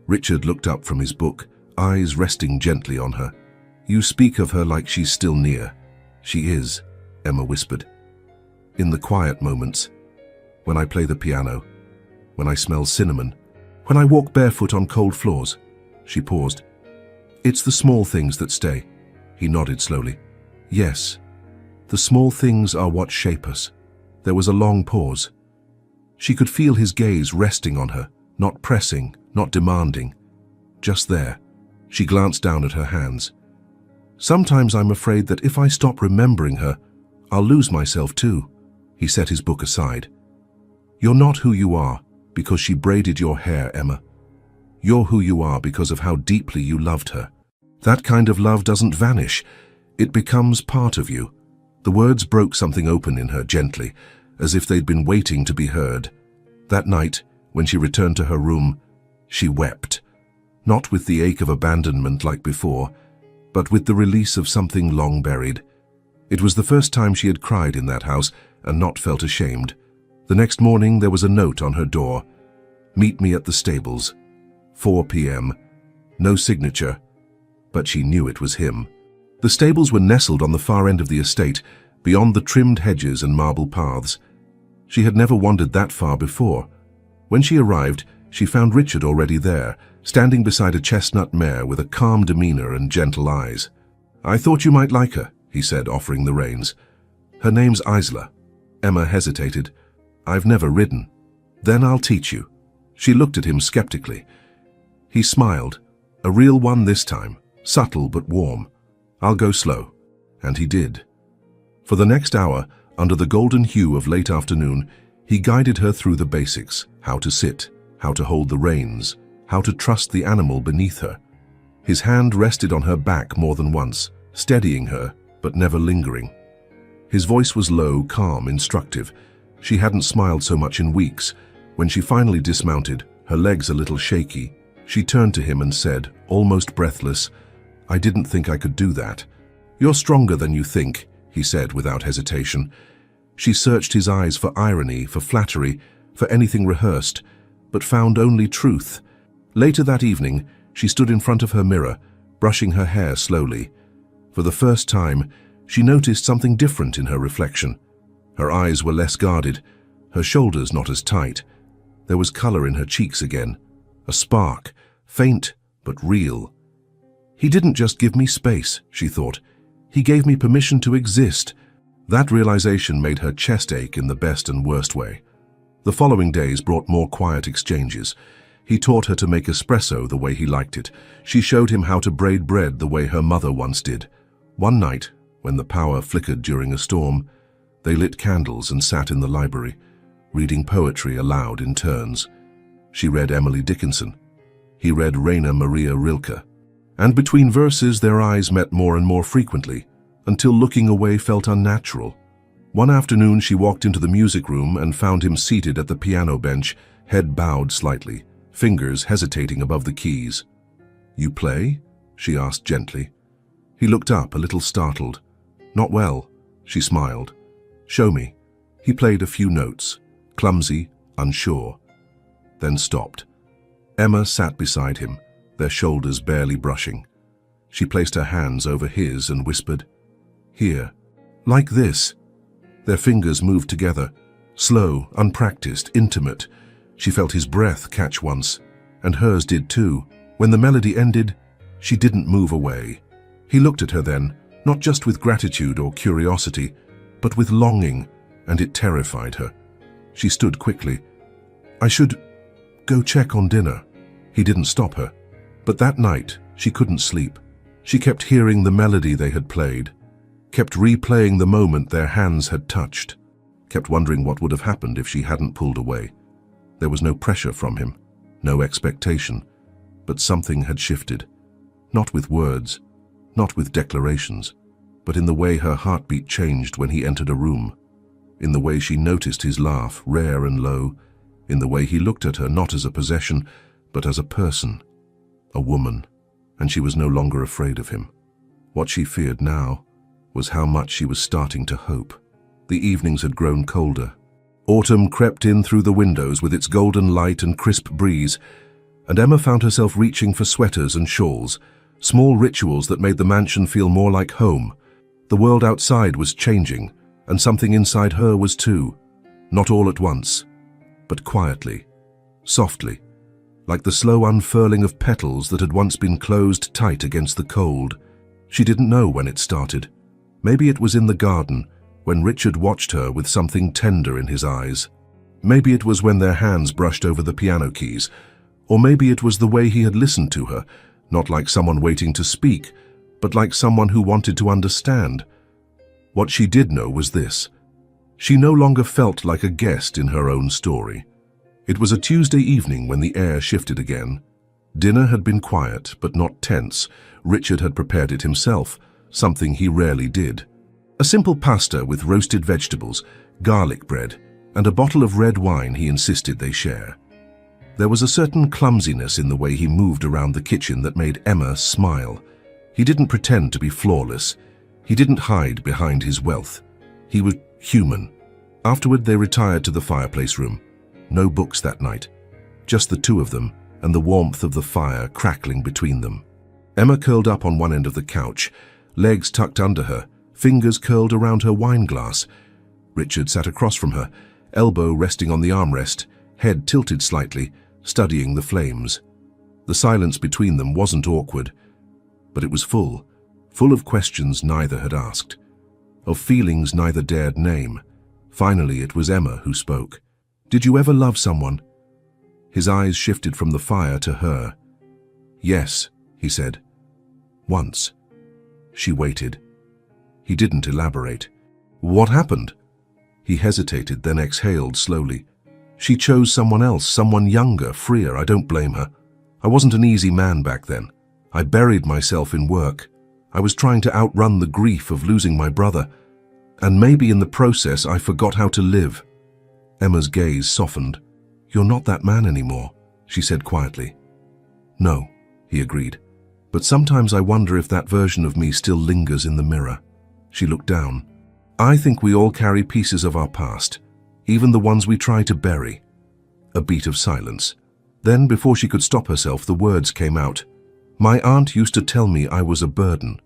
Richard looked up from his book, eyes resting gently on her. "You speak of her like she's still near." "She is," Emma whispered. "In the quiet moments, when I play the piano, when I smell cinnamon, when I walk barefoot on cold floors." She paused. "It's the small things that stay." He nodded slowly. "Yes, the small things are what shape us." There was a long pause. She could feel his gaze resting on her, not pressing, not demanding. Just there. She glanced down at her hands. "Sometimes I'm afraid that if I stop remembering her, I'll lose myself too." He set his book aside. "You're not who you are because she braided your hair, Emma. You're who you are because of how deeply you loved her. That kind of love doesn't vanish. It becomes part of you." The words broke something open in her gently, as if they'd been waiting to be heard. That night, when she returned to her room, she wept. Not with the ache of abandonment like before, but with the release of something long buried. It was the first time she had cried in that house and not felt ashamed. The next morning there was a note on her door. "Meet me at the stables. 4 p.m. No signature, but she knew it was him. The stables were nestled on the far end of the estate, beyond the trimmed hedges and marble paths. She had never wandered that far before. When she arrived, she found Richard already there, standing beside a chestnut mare with a calm demeanor and gentle eyes. "I thought you might like her," he said, offering the reins. "Her name's Isla." Emma hesitated. "I've never ridden." "Then I'll teach you." She looked at him skeptically. He smiled, a real one this time, subtle but warm. "I'll go slow." And he did. For the next hour, under the golden hue of late afternoon, he guided her through the basics: how to sit, how to hold the reins, how to trust the animal beneath her. His hand rested on her back more than once, steadying her, but never lingering. His voice was low, calm, instructive. She hadn't smiled so much in weeks. When she finally dismounted, her legs a little shaky, she turned to him and said, almost breathless, "I didn't think I could do that." "You're stronger than you think," he said without hesitation. She searched his eyes for irony, for flattery, for anything rehearsed, but found only truth. Later that evening, she stood in front of her mirror, brushing her hair slowly. For the first time, she noticed something different in her reflection. Her eyes were less guarded, her shoulders not as tight. There was color in her cheeks again, a spark, faint but real. "He didn't just give me space," she thought. "He gave me permission to exist." That realization made her chest ache in the best and worst way. The following days brought more quiet exchanges. He taught her to make espresso the way he liked it. She showed him how to braid bread the way her mother once did. One night, when the power flickered during a storm, they lit candles and sat in the library, reading poetry aloud in turns. She read Emily Dickinson. He read Rainer Maria Rilke. And between verses their eyes met more and more frequently, until looking away felt unnatural. One afternoon she walked into the music room and found him seated at the piano bench, head bowed slightly, fingers hesitating above the keys. "You play?" she asked gently. He looked up, a little startled. "Not well," she smiled. "Show me." He played a few notes, clumsy, unsure, then stopped. Emma sat beside him, their shoulders barely brushing. She placed her hands over his and whispered, "Here, like this." Their fingers moved together, slow, unpracticed, intimate. She felt his breath catch once, and hers did too. When the melody ended, she didn't move away. He looked at her then, not just with gratitude or curiosity, but with longing, and it terrified her. She stood quickly. "I should go check on dinner." He didn't stop her. But that night, she couldn't sleep. She kept hearing the melody they had played, kept replaying the moment their hands had touched, kept wondering what would have happened if she hadn't pulled away. There was no pressure from him, no expectation, But something had shifted. Not with words, not with declarations, but in the way her heartbeat changed when he entered a room, in the way she noticed his laugh, rare and low, in the way he looked at her not as a possession, but as a person, a woman, and she was no longer afraid of him. What she feared now was how much she was starting to hope. The evenings had grown colder. Autumn crept in through the windows with its golden light and crisp breeze, and Emma found herself reaching for sweaters and shawls, small rituals that made the mansion feel more like home. The world outside was changing, and something inside her was too. Not all at once, but quietly, softly, like the slow unfurling of petals that had once been closed tight against the cold. She didn't know when it started. Maybe it was in the garden, when Richard watched her with something tender in his eyes. Maybe it was when their hands brushed over the piano keys, or maybe it was the way he had listened to her, not like someone waiting to speak, but like someone who wanted to understand. What she did know was this: she no longer felt like a guest in her own story. It was a Tuesday evening when the air shifted again. Dinner had been quiet, but not tense. Richard had prepared it himself, something he rarely did. A simple pasta with roasted vegetables, garlic bread, and a bottle of red wine he insisted they share. There was a certain clumsiness in the way he moved around the kitchen that made Emma smile. He didn't pretend to be flawless. He didn't hide behind his wealth. He was human. Afterward, they retired to the fireplace room. No books that night. Just the two of them, and the warmth of the fire crackling between them. Emma curled up on one end of the couch, legs tucked under her, fingers curled around her wine glass. Richard sat across from her, elbow resting on the armrest, head tilted slightly, studying the flames. The silence between them wasn't awkward, but it was full of questions neither had asked, of feelings neither dared name. Finally, it was Emma who spoke. "Did you ever love someone?" His eyes shifted from the fire to her. "Yes," he said. "Once." She waited. He didn't elaborate. "What happened?" He hesitated, then exhaled slowly. "She chose someone else, someone younger, freer. I don't blame her. I wasn't an easy man back then. I buried myself in work. I was trying to outrun the grief of losing my brother. And maybe in the process I forgot how to live." Emma's gaze softened. "You're not that man anymore," she said quietly. "No," he agreed. "But sometimes I wonder if that version of me still lingers in the mirror." She looked down. "I think we all carry pieces of our past, even the ones we try to bury." A beat of silence. Then, before she could stop herself, the words came out. "My aunt used to tell me I was a burden,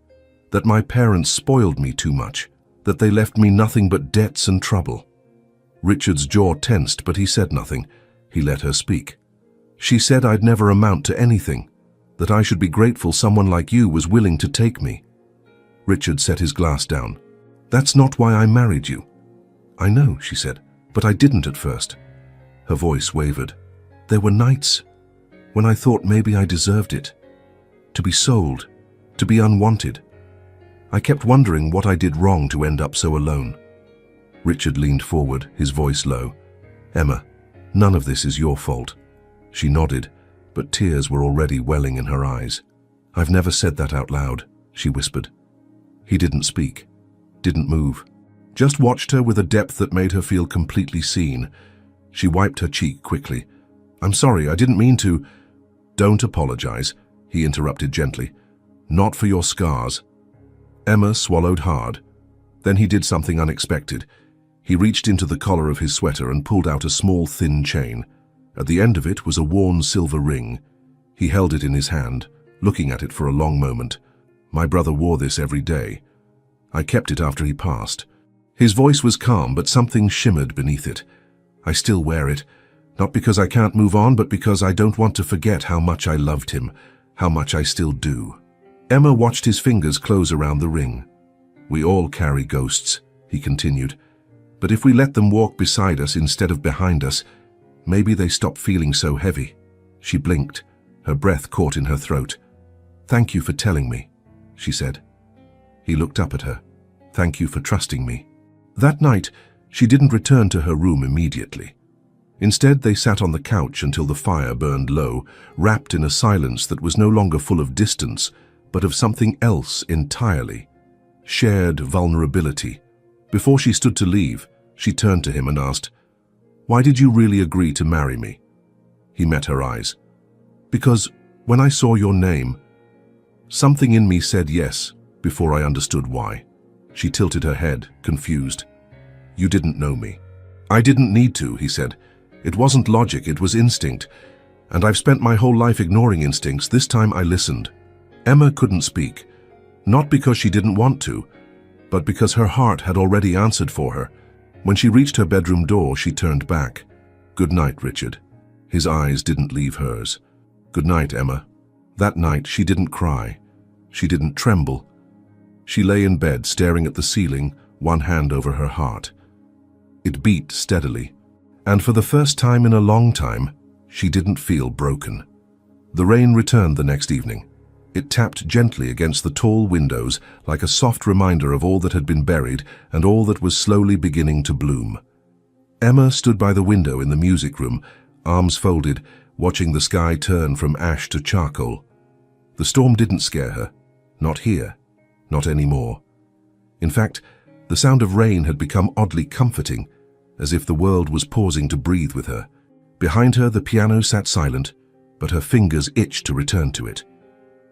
that my parents spoiled me too much, that they left me nothing but debts and trouble." Richard's jaw tensed, but he said nothing. He let her speak. "She said I'd never amount to anything, that I should be grateful someone like you was willing to take me." Richard set his glass down. "That's not why I married you." "I know," she said, "but I didn't at first." Her voice wavered. "There were nights when I thought maybe I deserved it. To be sold, to be unwanted. I kept wondering what I did wrong to end up so alone." Richard leaned forward, his voice low. "Emma, none of this is your fault." She nodded, but tears were already welling in her eyes. "I've never said that out loud," she whispered. He didn't speak, didn't move, just watched her with a depth that made her feel completely seen. She wiped her cheek quickly. "I'm sorry, I didn't mean to—" "Don't apologize," he interrupted gently. "Not for your scars." Emma swallowed hard. Then he did something unexpected. He reached into the collar of his sweater and pulled out a small, thin chain. At the end of it was a worn silver ring. He held it in his hand, looking at it for a long moment. "My brother wore this every day. I kept it after he passed." His voice was calm, but something shimmered beneath it. "I still wear it, not because I can't move on, but because I don't want to forget how much I loved him, how much I still do." Emma watched his fingers close around the ring. "We all carry ghosts," he continued. "But if we let them walk beside us instead of behind us, maybe they stop feeling so heavy." She blinked, her breath caught in her throat. "Thank you for telling me," she said. He looked up at her. "Thank you for trusting me." That night, she didn't return to her room immediately. Instead, they sat on the couch until the fire burned low, wrapped in a silence that was no longer full of distance, but of something else entirely. Shared vulnerability. Before she stood to leave, she turned to him and asked, "Why did you really agree to marry me?" He met her eyes. "Because when I saw your name, something in me said yes before I understood why." She tilted her head, confused. "You didn't know me." "I didn't need to," he said. "It wasn't logic, it was instinct. And I've spent my whole life ignoring instincts. This time I listened." Emma couldn't speak, not because she didn't want to, but because her heart had already answered for her. When she reached her bedroom door, she turned back. "Good night, Richard." His eyes didn't leave hers. "Good night, Emma." That night, she didn't cry. She didn't tremble. She lay in bed, staring at the ceiling, one hand over her heart. It beat steadily, and for the first time in a long time, she didn't feel broken. The rain returned the next evening. It tapped gently against the tall windows like a soft reminder of all that had been buried and all that was slowly beginning to bloom. Emma stood by the window in the music room, arms folded, watching the sky turn from ash to charcoal. The storm didn't scare her. Not here. Not anymore. In fact, the sound of rain had become oddly comforting, as if the world was pausing to breathe with her. Behind her, the piano sat silent, but her fingers itched to return to it.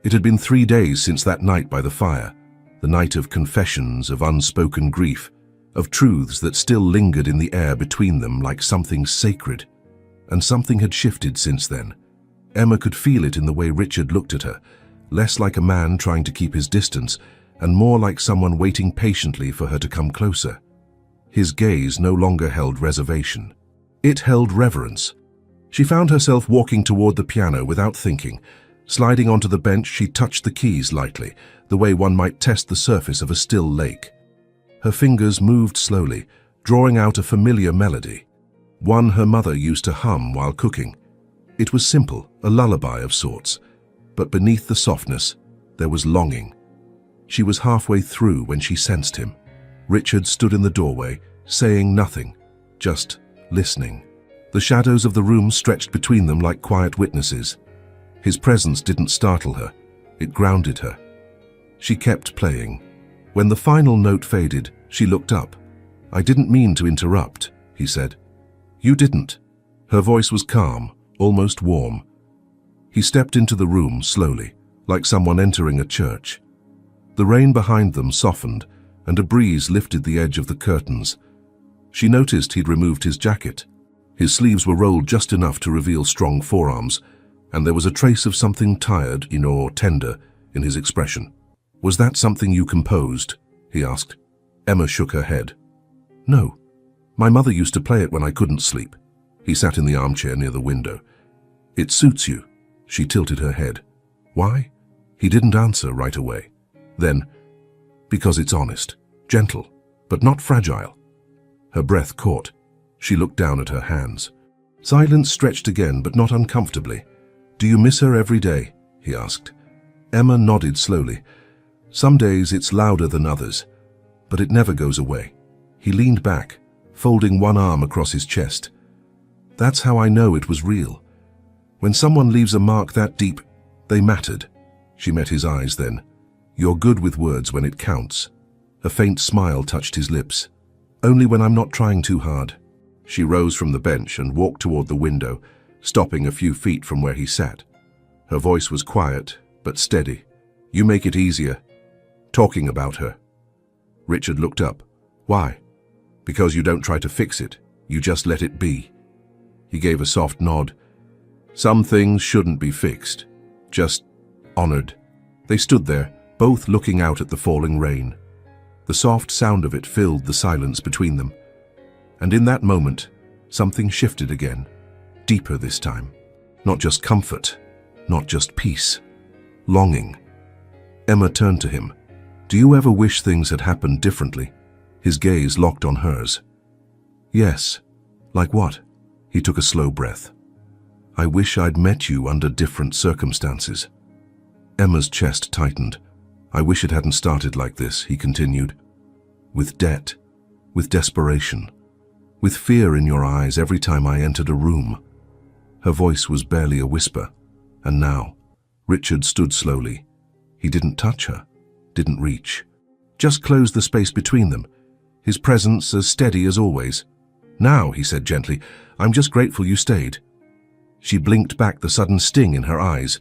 It had been 3 days since that night by the fire, the night of confessions, of unspoken grief, of truths that still lingered in the air between them like something sacred. And something had shifted since then. Emma could feel it in the way Richard looked at her, less like a man trying to keep his distance, and more like someone waiting patiently for her to come closer. His gaze no longer held reservation. It held reverence. She found herself walking toward the piano without thinking. Sliding onto the bench, she touched the keys lightly, the way one might test the surface of a still lake. Her fingers moved slowly, drawing out a familiar melody, one her mother used to hum while cooking. It was simple, a lullaby of sorts, but beneath the softness, there was longing. She was halfway through when she sensed him. Richard stood in the doorway, saying nothing, just listening. The shadows of the room stretched between them like quiet witnesses. His presence didn't startle her, it grounded her. She kept playing. When the final note faded, she looked up. "I didn't mean to interrupt," he said. "You didn't." Her voice was calm, almost warm. He stepped into the room slowly, like someone entering a church. The rain behind them softened, and a breeze lifted the edge of the curtains. She noticed he'd removed his jacket. His sleeves were rolled just enough to reveal strong forearms, and there was a trace of something tired, or tender, in his expression. "Was that something you composed?" he asked. Emma shook her head. "No. My mother used to play it when I couldn't sleep." He sat in the armchair near the window. "It suits you." She tilted her head. "Why?" He didn't answer right away. Then, "Because it's honest, gentle, but not fragile." Her breath caught. She looked down at her hands. Silence stretched again, but not uncomfortably. "Do you miss her every day?" he asked. Emma nodded slowly. "Some days it's louder than others, but it never goes away." He leaned back, folding one arm across his chest. "That's how I know it was real. When someone leaves a mark that deep, they mattered." She met his eyes then. "You're good with words when it counts." A faint smile touched his lips. "Only when I'm not trying too hard." She rose from the bench and walked toward the window, stopping a few feet from where he sat. Her voice was quiet, but steady. "You make it easier, talking about her." Richard looked up. "Why?" "Because you don't try to fix it. You just let it be." He gave a soft nod. "Some things shouldn't be fixed, just honored." They stood there, both looking out at the falling rain. The soft sound of it filled the silence between them. And in that moment, something shifted again. Deeper this time. Not just comfort, not just peace. Longing. Emma turned to him. "Do you ever wish things had happened differently?" His gaze locked on hers. "Yes." "Like what?" He took a slow breath. "I wish I'd met you under different circumstances." Emma's chest tightened. "I wish it hadn't started like this," he continued. "With debt, with desperation, with fear in your eyes every time I entered a room." Her voice was barely a whisper, and now Richard stood slowly. He didn't touch her, didn't reach. Just closed the space between them, his presence as steady as always. "Now," he said gently, "I'm just grateful you stayed." She blinked back the sudden sting in her eyes.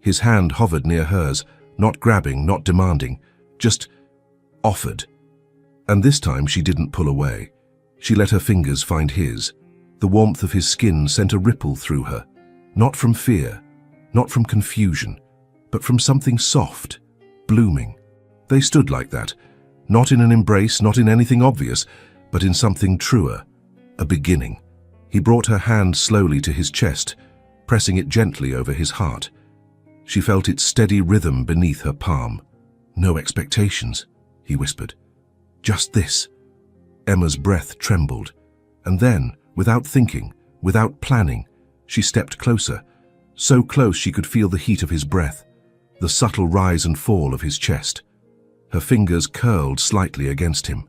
His hand hovered near hers, not grabbing, not demanding, just offered. And this time she didn't pull away. She let her fingers find his. The warmth of his skin sent a ripple through her, not from fear, not from confusion, but from something soft, blooming. They stood like that, not in an embrace, not in anything obvious, but in something truer, a beginning. He brought her hand slowly to his chest, pressing it gently over his heart. She felt its steady rhythm beneath her palm. "No expectations," he whispered. "Just this." Emma's breath trembled, and then, without thinking, without planning, she stepped closer, so close she could feel the heat of his breath, the subtle rise and fall of his chest. Her fingers curled slightly against him.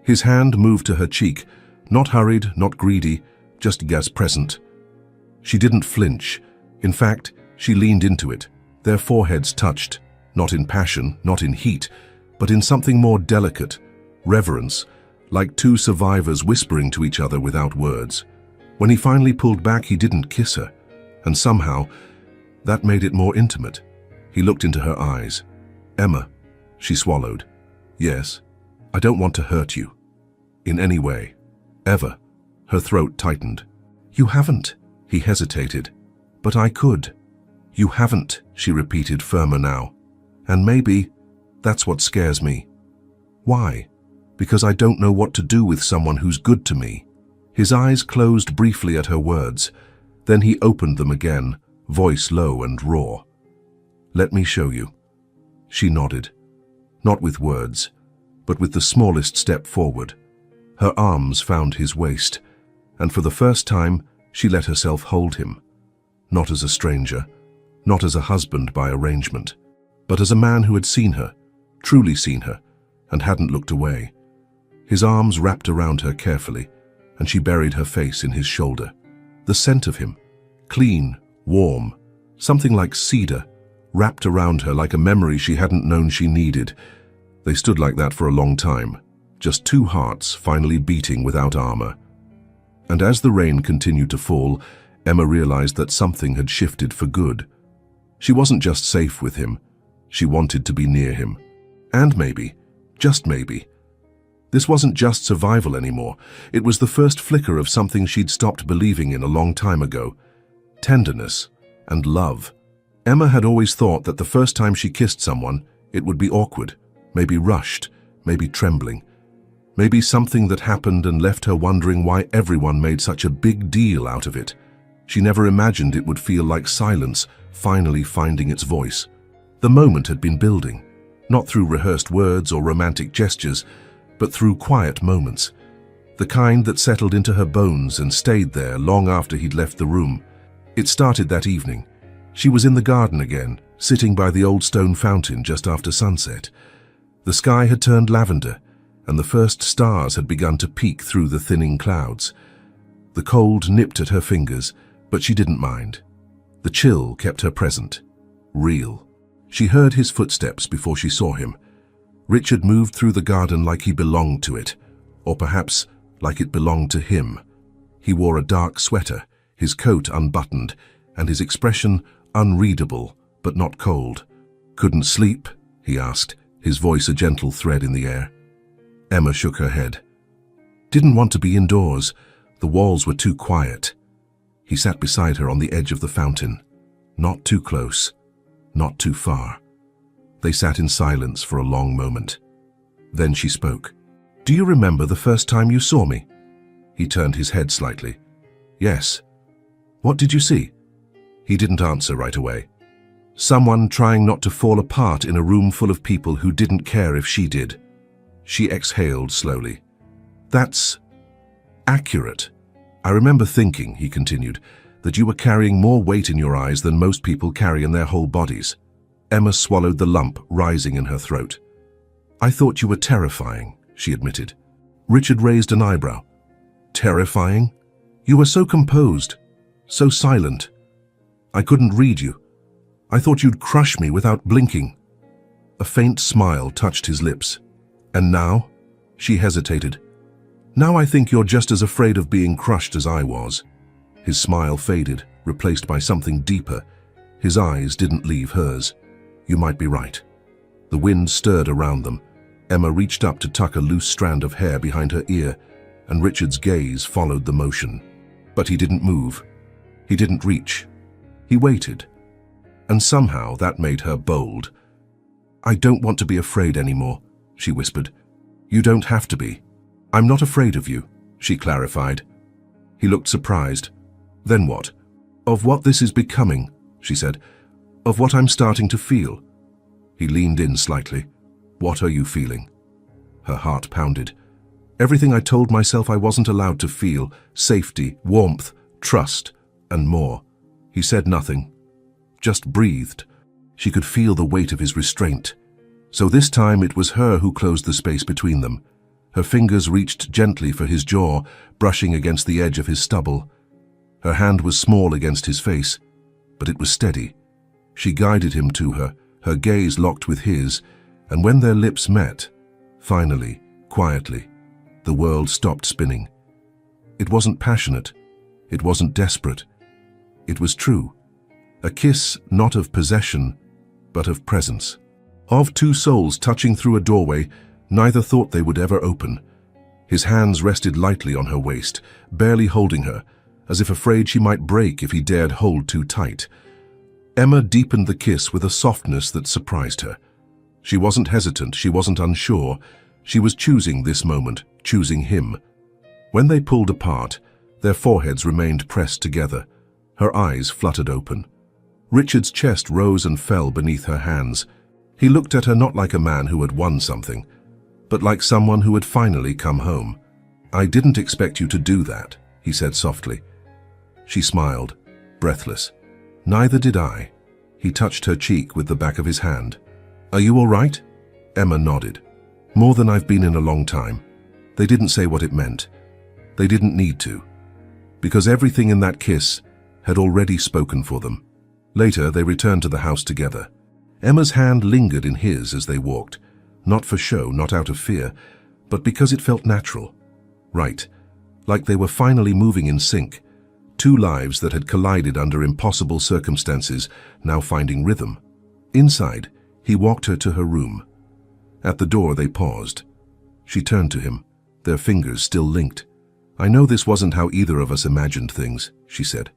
His hand moved to her cheek, not hurried, not greedy, just as present. She didn't flinch. In fact, she leaned into it. Their foreheads touched, not in passion, not in heat, but in something more delicate, reverence, like two survivors whispering to each other without words. When he finally pulled back, he didn't kiss her, and somehow, that made it more intimate. He looked into her eyes. "Emma," she swallowed. "Yes, I don't want to hurt you. In any way. Ever." Her throat tightened. "You haven't," he hesitated. "But I could." "You haven't," she repeated, firmer now. "And maybe that's what scares me." "Why?" "Because I don't know what to do with someone who's good to me." His eyes closed briefly at her words. Then he opened them again, voice low and raw. "Let me show you." She nodded. Not with words, but with the smallest step forward. Her arms found his waist, and for the first time, she let herself hold him. Not as a stranger, not as a husband by arrangement, but as a man who had seen her, truly seen her, and hadn't looked away. His arms wrapped around her carefully, and she buried her face in his shoulder. The scent of him, clean, warm, something like cedar, wrapped around her like a memory she hadn't known she needed. They stood like that for a long time, just two hearts finally beating without armor. And as the rain continued to fall, Emma realized that something had shifted for good. She wasn't just safe with him, she wanted to be near him. And maybe, just maybe, this wasn't just survival anymore. It was the first flicker of something she'd stopped believing in a long time ago. Tenderness and love. Emma had always thought that the first time she kissed someone, it would be awkward, maybe rushed, maybe trembling. Maybe something that happened and left her wondering why everyone made such a big deal out of it. She never imagined it would feel like silence finally finding its voice. The moment had been building, not through rehearsed words or romantic gestures, but through quiet moments. The kind that settled into her bones and stayed there long after he'd left the room. It started that evening. She was in the garden again, sitting by the old stone fountain just after sunset. The sky had turned lavender, and the first stars had begun to peek through the thinning clouds. The cold nipped at her fingers, but she didn't mind. The chill kept her present, real. She heard his footsteps before she saw him. Richard moved through the garden like he belonged to it, or perhaps like it belonged to him. He wore a dark sweater, his coat unbuttoned, and his expression unreadable, but not cold. "Couldn't sleep?" he asked, his voice a gentle thread in the air. Emma shook her head. "Didn't want to be indoors. The walls were too quiet." He sat beside her on the edge of the fountain. Not too close, not too far. They sat in silence for a long moment. Then she spoke. "Do you remember the first time you saw me?" He turned his head slightly. "Yes." "What did you see?" He didn't answer right away. Someone trying not to fall apart in a room full of people who didn't care if she did. She exhaled slowly. "That's accurate. I remember thinking," he continued, "that you were carrying more weight in your eyes than most people carry in their whole bodies." Emma swallowed the lump rising in her throat. "I thought you were terrifying," she admitted. Richard raised an eyebrow. Terrifying? You were so composed, so silent. I couldn't read you. I thought you'd crush me without blinking." A faint smile touched his lips. "And now?" She hesitated. "Now I think you're just as afraid of being crushed as I was." His smile faded, replaced by something deeper. His eyes didn't leave hers. "You might be right." The wind stirred around them. Emma reached up to tuck a loose strand of hair behind her ear, and Richard's gaze followed the motion. But he didn't move. He didn't reach. He waited. And somehow that made her bold. "I don't want to be afraid anymore," she whispered. "You don't have to be." "I'm not afraid of you," she clarified. He looked surprised. "Then what?" "Of what this is becoming," she said. "Of what I'm starting to feel." He leaned in slightly. "What are you feeling?" Her heart pounded. "Everything I told myself I wasn't allowed to feel: safety, warmth, trust, and more." He said nothing, just breathed. She could feel the weight of his restraint. So this time it was her who closed the space between them. Her fingers reached gently for his jaw, brushing against the edge of his stubble. Her hand was small against his face, but it was steady. She guided him to her, her gaze locked with his, and when their lips met, finally, quietly, the world stopped spinning. It wasn't passionate. It wasn't desperate. It was true. A kiss not of possession, but of presence. Of two souls touching through a doorway neither thought they would ever open. His hands rested lightly on her waist, barely holding her, as if afraid she might break if he dared hold too tight. Emma deepened the kiss with a softness that surprised her. She wasn't hesitant, she wasn't unsure. She was choosing this moment, choosing him. When they pulled apart, their foreheads remained pressed together. Her eyes fluttered open. Richard's chest rose and fell beneath her hands. He looked at her not like a man who had won something, but like someone who had finally come home. "I didn't expect you to do that," he said softly. She smiled, breathless. "Neither did I." He touched her cheek with the back of his hand. "Are you all right?" Emma nodded. "More than I've been in a long time." They didn't say what it meant. They didn't need to, because everything in that kiss had already spoken for them. Later, they returned to the house together. Emma's hand lingered in his as they walked, not for show, not out of fear, but because it felt natural. Right, like they were finally moving in sync. Two lives that had collided under impossible circumstances, now finding rhythm. Inside, he walked her to her room. At the door, they paused. She turned to him, their fingers still linked. "I know this wasn't how either of us imagined things," she said.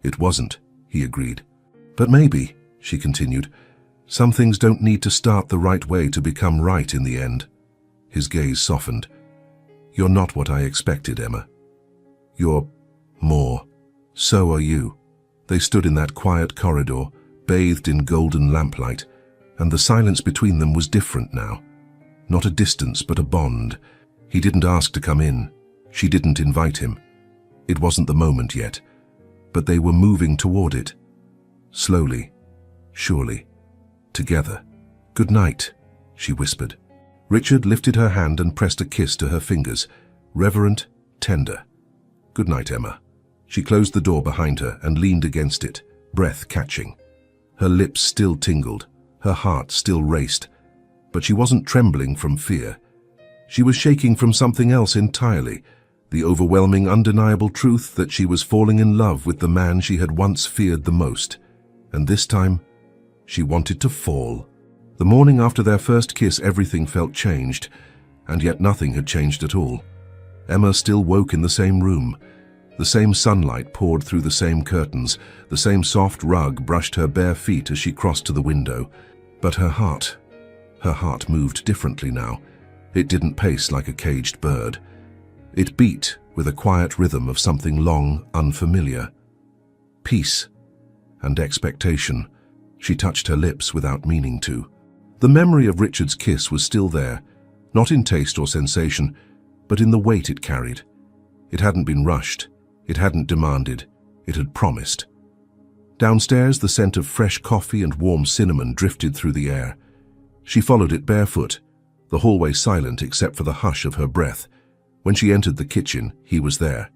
"It wasn't," he agreed. "But maybe," she continued, "some things don't need to start the right way to become right in the end." His gaze softened. "You're not what I expected, Emma. You're more. So are you." They stood in that quiet corridor, bathed in golden lamplight, and the silence between them was different now. Not a distance, but a bond. He didn't ask to come in. She didn't invite him. It wasn't the moment yet, but they were moving toward it. Slowly, surely, together. "Good night," she whispered. Richard lifted her hand and pressed a kiss to her fingers, reverent, tender. "Good night, Emma." She closed the door behind her and leaned against it, breath catching. Her lips still tingled, her heart still raced, but she wasn't trembling from fear. She was shaking from something else entirely, the overwhelming, undeniable truth that she was falling in love with the man she had once feared the most. And this time, she wanted to fall. The morning after their first kiss, everything felt changed, and yet nothing had changed at all. Emma still woke in the same room. The same sunlight poured through the same curtains, the same soft rug brushed her bare feet as she crossed to the window. But her heart moved differently now. It didn't pace like a caged bird. It beat with a quiet rhythm of something long, unfamiliar. Peace and expectation. She touched her lips without meaning to. The memory of Richard's kiss was still there, not in taste or sensation, but in the weight it carried. It hadn't been rushed. It hadn't demanded. It had promised. Downstairs, the scent of fresh coffee and warm cinnamon drifted through the air. She followed it barefoot, the hallway silent except for the hush of her breath. When she entered the kitchen, he was there.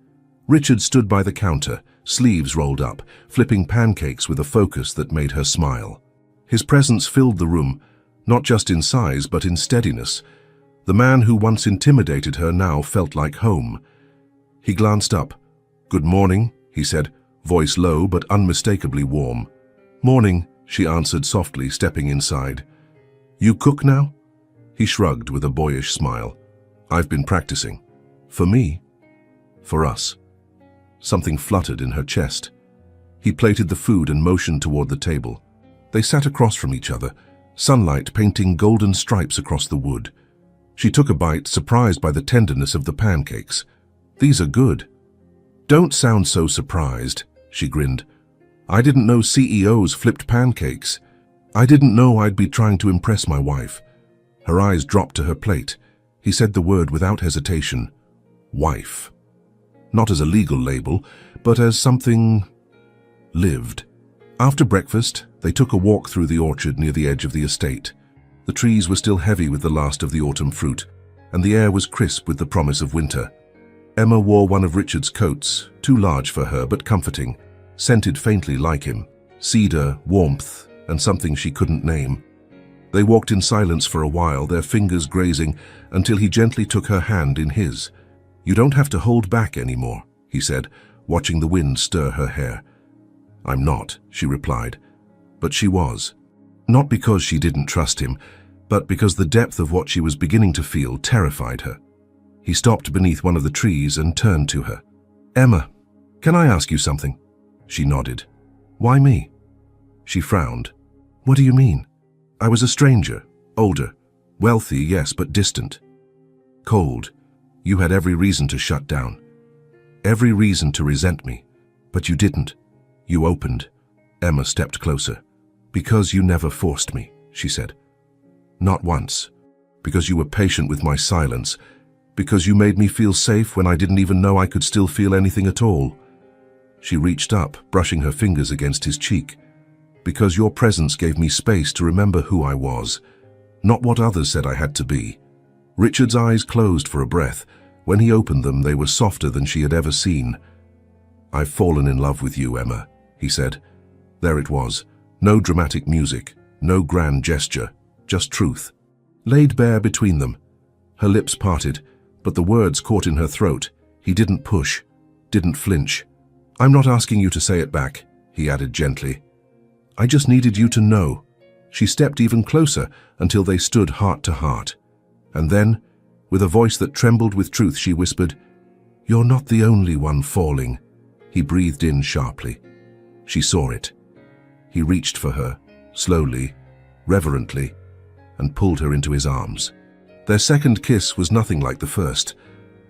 Richard stood by the counter, sleeves rolled up, flipping pancakes with a focus that made her smile. His presence filled the room, not just in size but in steadiness. The man who once intimidated her now felt like home. He glanced up. "Good morning," he said, voice low but unmistakably warm. "Morning," she answered softly, stepping inside. "You cook now?" He shrugged with a boyish smile. "I've been practicing." "For me?" "For us." Something fluttered in her chest. He plated the food and motioned toward the table. They sat across from each other, sunlight painting golden stripes across the wood. She took a bite, surprised by the tenderness of the pancakes. "These are good." "Don't sound so surprised," she grinned. "I didn't know CEOs flipped pancakes. I didn't know I'd be trying to impress my wife." Her eyes dropped to her plate. He said the word without hesitation. Wife. Not as a legal label, but as something lived. After breakfast, they took a walk through the orchard near the edge of the estate. The trees were still heavy with the last of the autumn fruit, and the air was crisp with the promise of winter. Emma wore one of Richard's coats, too large for her but comforting, scented faintly like him. Cedar, warmth, and something she couldn't name. They walked in silence for a while, their fingers grazing, until he gently took her hand in his. "You don't have to hold back anymore," he said, watching the wind stir her hair. "I'm not," she replied. But she was. Not because she didn't trust him, but because the depth of what she was beginning to feel terrified her. He stopped beneath one of the trees and turned to her. "Emma, can I ask you something?" She nodded. "Why me?" She frowned. "What do you mean?" "I was a stranger, older, wealthy, yes, but distant. Cold. You had every reason to shut down. Every reason to resent me. But you didn't. You opened." Emma stepped closer. "Because you never forced me," she said. "Not once. Because you were patient with my silence. Because you made me feel safe when I didn't even know I could still feel anything at all." She reached up, brushing her fingers against his cheek. "Because your presence gave me space to remember who I was, not what others said I had to be." Richard's eyes closed for a breath. When he opened them, they were softer than she had ever seen. "I've fallen in love with you, Emma," he said. There it was. No dramatic music, no grand gesture, just truth. Laid bare between them. Her lips parted, but the words caught in her throat. He didn't push, didn't flinch. "I'm not asking you to say it back," he added gently. "I just needed you to know." She stepped even closer until they stood heart to heart. And then, with a voice that trembled with truth, she whispered, "You're not the only one falling." He breathed in sharply. She saw it. He reached for her, slowly, reverently, and pulled her into his arms. Their second kiss was nothing like the first.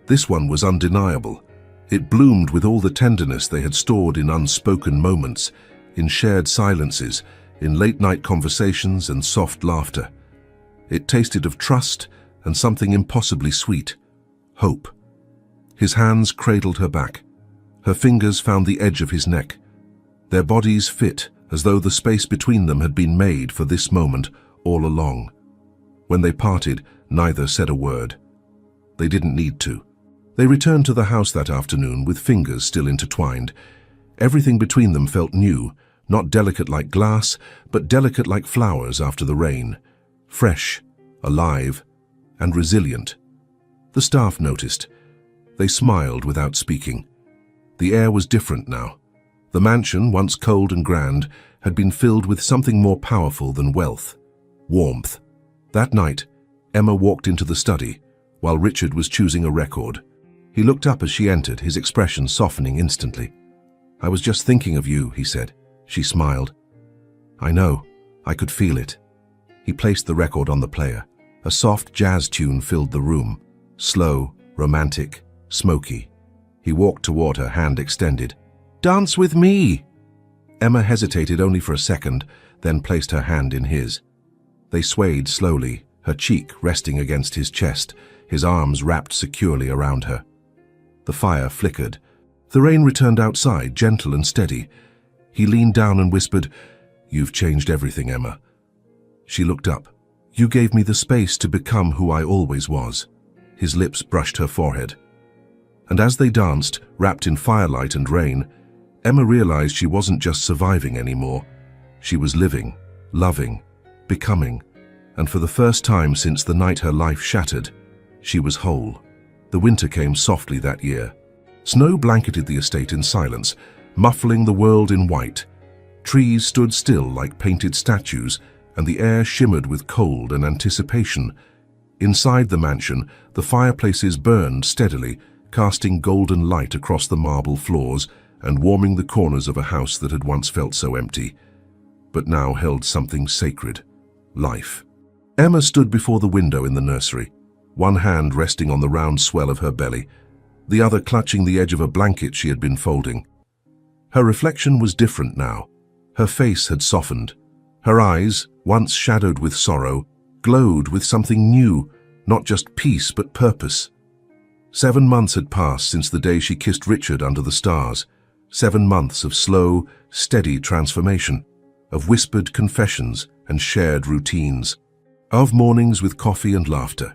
This one was undeniable. It bloomed with all the tenderness they had stored in unspoken moments, in shared silences, in late-night conversations and soft laughter. It tasted of trust and something impossibly sweet, hope. His hands cradled her back. Her fingers found the edge of his neck. Their bodies fit, as though the space between them had been made for this moment all along. When they parted, neither said a word. They didn't need to. They returned to the house that afternoon with fingers still intertwined. Everything between them felt new, not delicate like glass, but delicate like flowers after the rain. Fresh, alive, and resilient. The staff noticed. They smiled without speaking. The air was different now. The mansion, once cold and grand, had been filled with something more powerful than wealth. Warmth. That night, Emma walked into the study, while Richard was choosing a record. He looked up as she entered, his expression softening instantly. "I was just thinking of you," he said. She smiled. "I know. I could feel it." He placed the record on the player. A soft jazz tune filled the room. Slow, romantic, smoky. He walked toward her, hand extended. "Dance with me!" Emma hesitated only for a second, then placed her hand in his. They swayed slowly, her cheek resting against his chest, his arms wrapped securely around her. The fire flickered. The rain returned outside, gentle and steady. He leaned down and whispered, "You've changed everything, Emma." She looked up. "You gave me the space to become who I always was." His lips brushed her forehead. And as they danced, wrapped in firelight and rain, Emma realized she wasn't just surviving anymore. She was living, loving, becoming, and for the first time since the night her life shattered, she was whole. The winter came softly that year. Snow blanketed the estate in silence, muffling the world in white. Trees stood still like painted statues, and the air shimmered with cold and anticipation. Inside the mansion, the fireplaces burned steadily, casting golden light across the marble floors and warming the corners of a house that had once felt so empty, but now held something sacred: life. Emma stood before the window in the nursery, one hand resting on the round swell of her belly, the other clutching the edge of a blanket she had been folding. Her reflection was different now. Her face had softened. Her eyes, once shadowed with sorrow, glowed with something new, not just peace but purpose. 7 months had passed since the day she kissed Richard under the stars. 7 months of slow, steady transformation, of whispered confessions and shared routines, of mornings with coffee and laughter,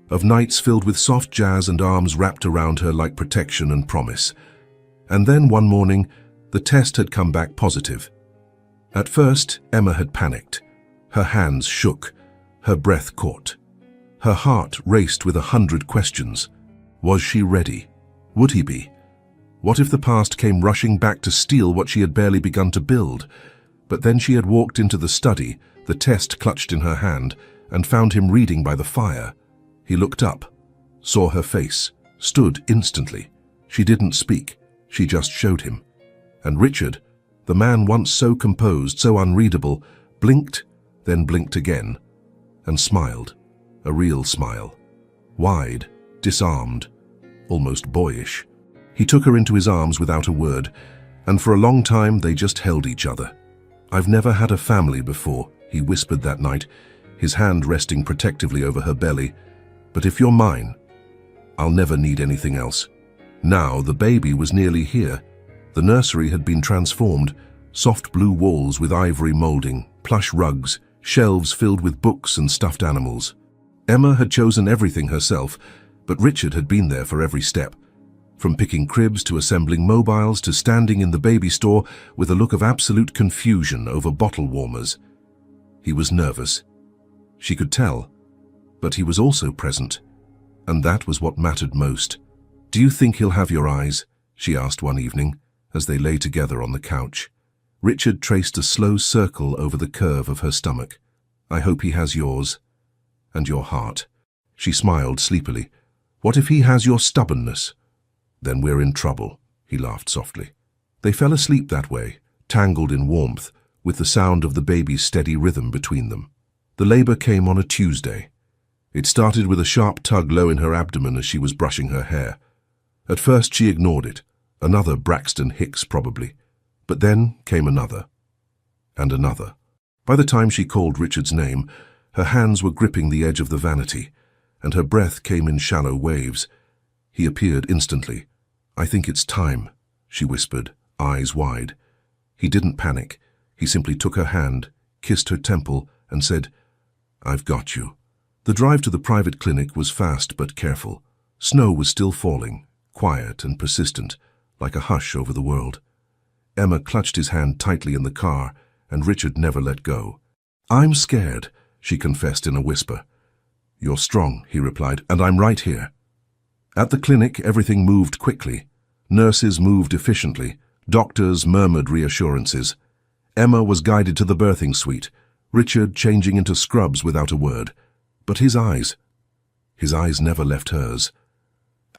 of nights filled with soft jazz and arms wrapped around her like protection and promise. And then one morning, the test had come back positive. At first, Emma had panicked. Her hands shook, her breath caught. Her heart raced with 100 questions. Was she ready? Would he be? What if the past came rushing back to steal what she had barely begun to build? But then she had walked into the study, the test clutched in her hand, and found him reading by the fire. He looked up, saw her face, stood instantly. She didn't speak, she just showed him. And Richard, the man once so composed, so unreadable, blinked, then blinked again, and smiled, a real smile. Wide, disarmed, almost boyish. He took her into his arms without a word, and for a long time they just held each other. "I've never had a family before," he whispered that night, his hand resting protectively over her belly. "But if you're mine, I'll never need anything else." Now the baby was nearly here. The nursery had been transformed, soft blue walls with ivory molding, plush rugs, shelves filled with books and stuffed animals. Emma had chosen everything herself, but Richard had been there for every step. From picking cribs to assembling mobiles to standing in the baby store with a look of absolute confusion over bottle warmers. He was nervous. She could tell, but he was also present, and that was what mattered most. "Do you think he'll have your eyes?" she asked one evening, as they lay together on the couch. Richard traced a slow circle over the curve of her stomach. "I hope he has yours. And your heart." She smiled sleepily. "What if he has your stubbornness?" "Then we're in trouble," he laughed softly. They fell asleep that way, tangled in warmth, with the sound of the baby's steady rhythm between them. The labor came on a Tuesday. It started with a sharp tug low in her abdomen as she was brushing her hair. At first she ignored it. Another Braxton Hicks probably. But then came another. And another. By the time she called Richard's name, her hands were gripping the edge of the vanity, and her breath came in shallow waves. He appeared instantly. "I think it's time," she whispered, eyes wide. He didn't panic. He simply took her hand, kissed her temple, and said, "I've got you." The drive to the private clinic was fast but careful. Snow was still falling, quiet and persistent, like a hush over the world. Emma clutched his hand tightly in the car, and Richard never let go. "I'm scared," she confessed in a whisper. "You're strong," he replied, "and I'm right here." At the clinic, everything moved quickly. Nurses moved efficiently. Doctors murmured reassurances. Emma was guided to the birthing suite, Richard changing into scrubs without a word. But his eyes never left hers.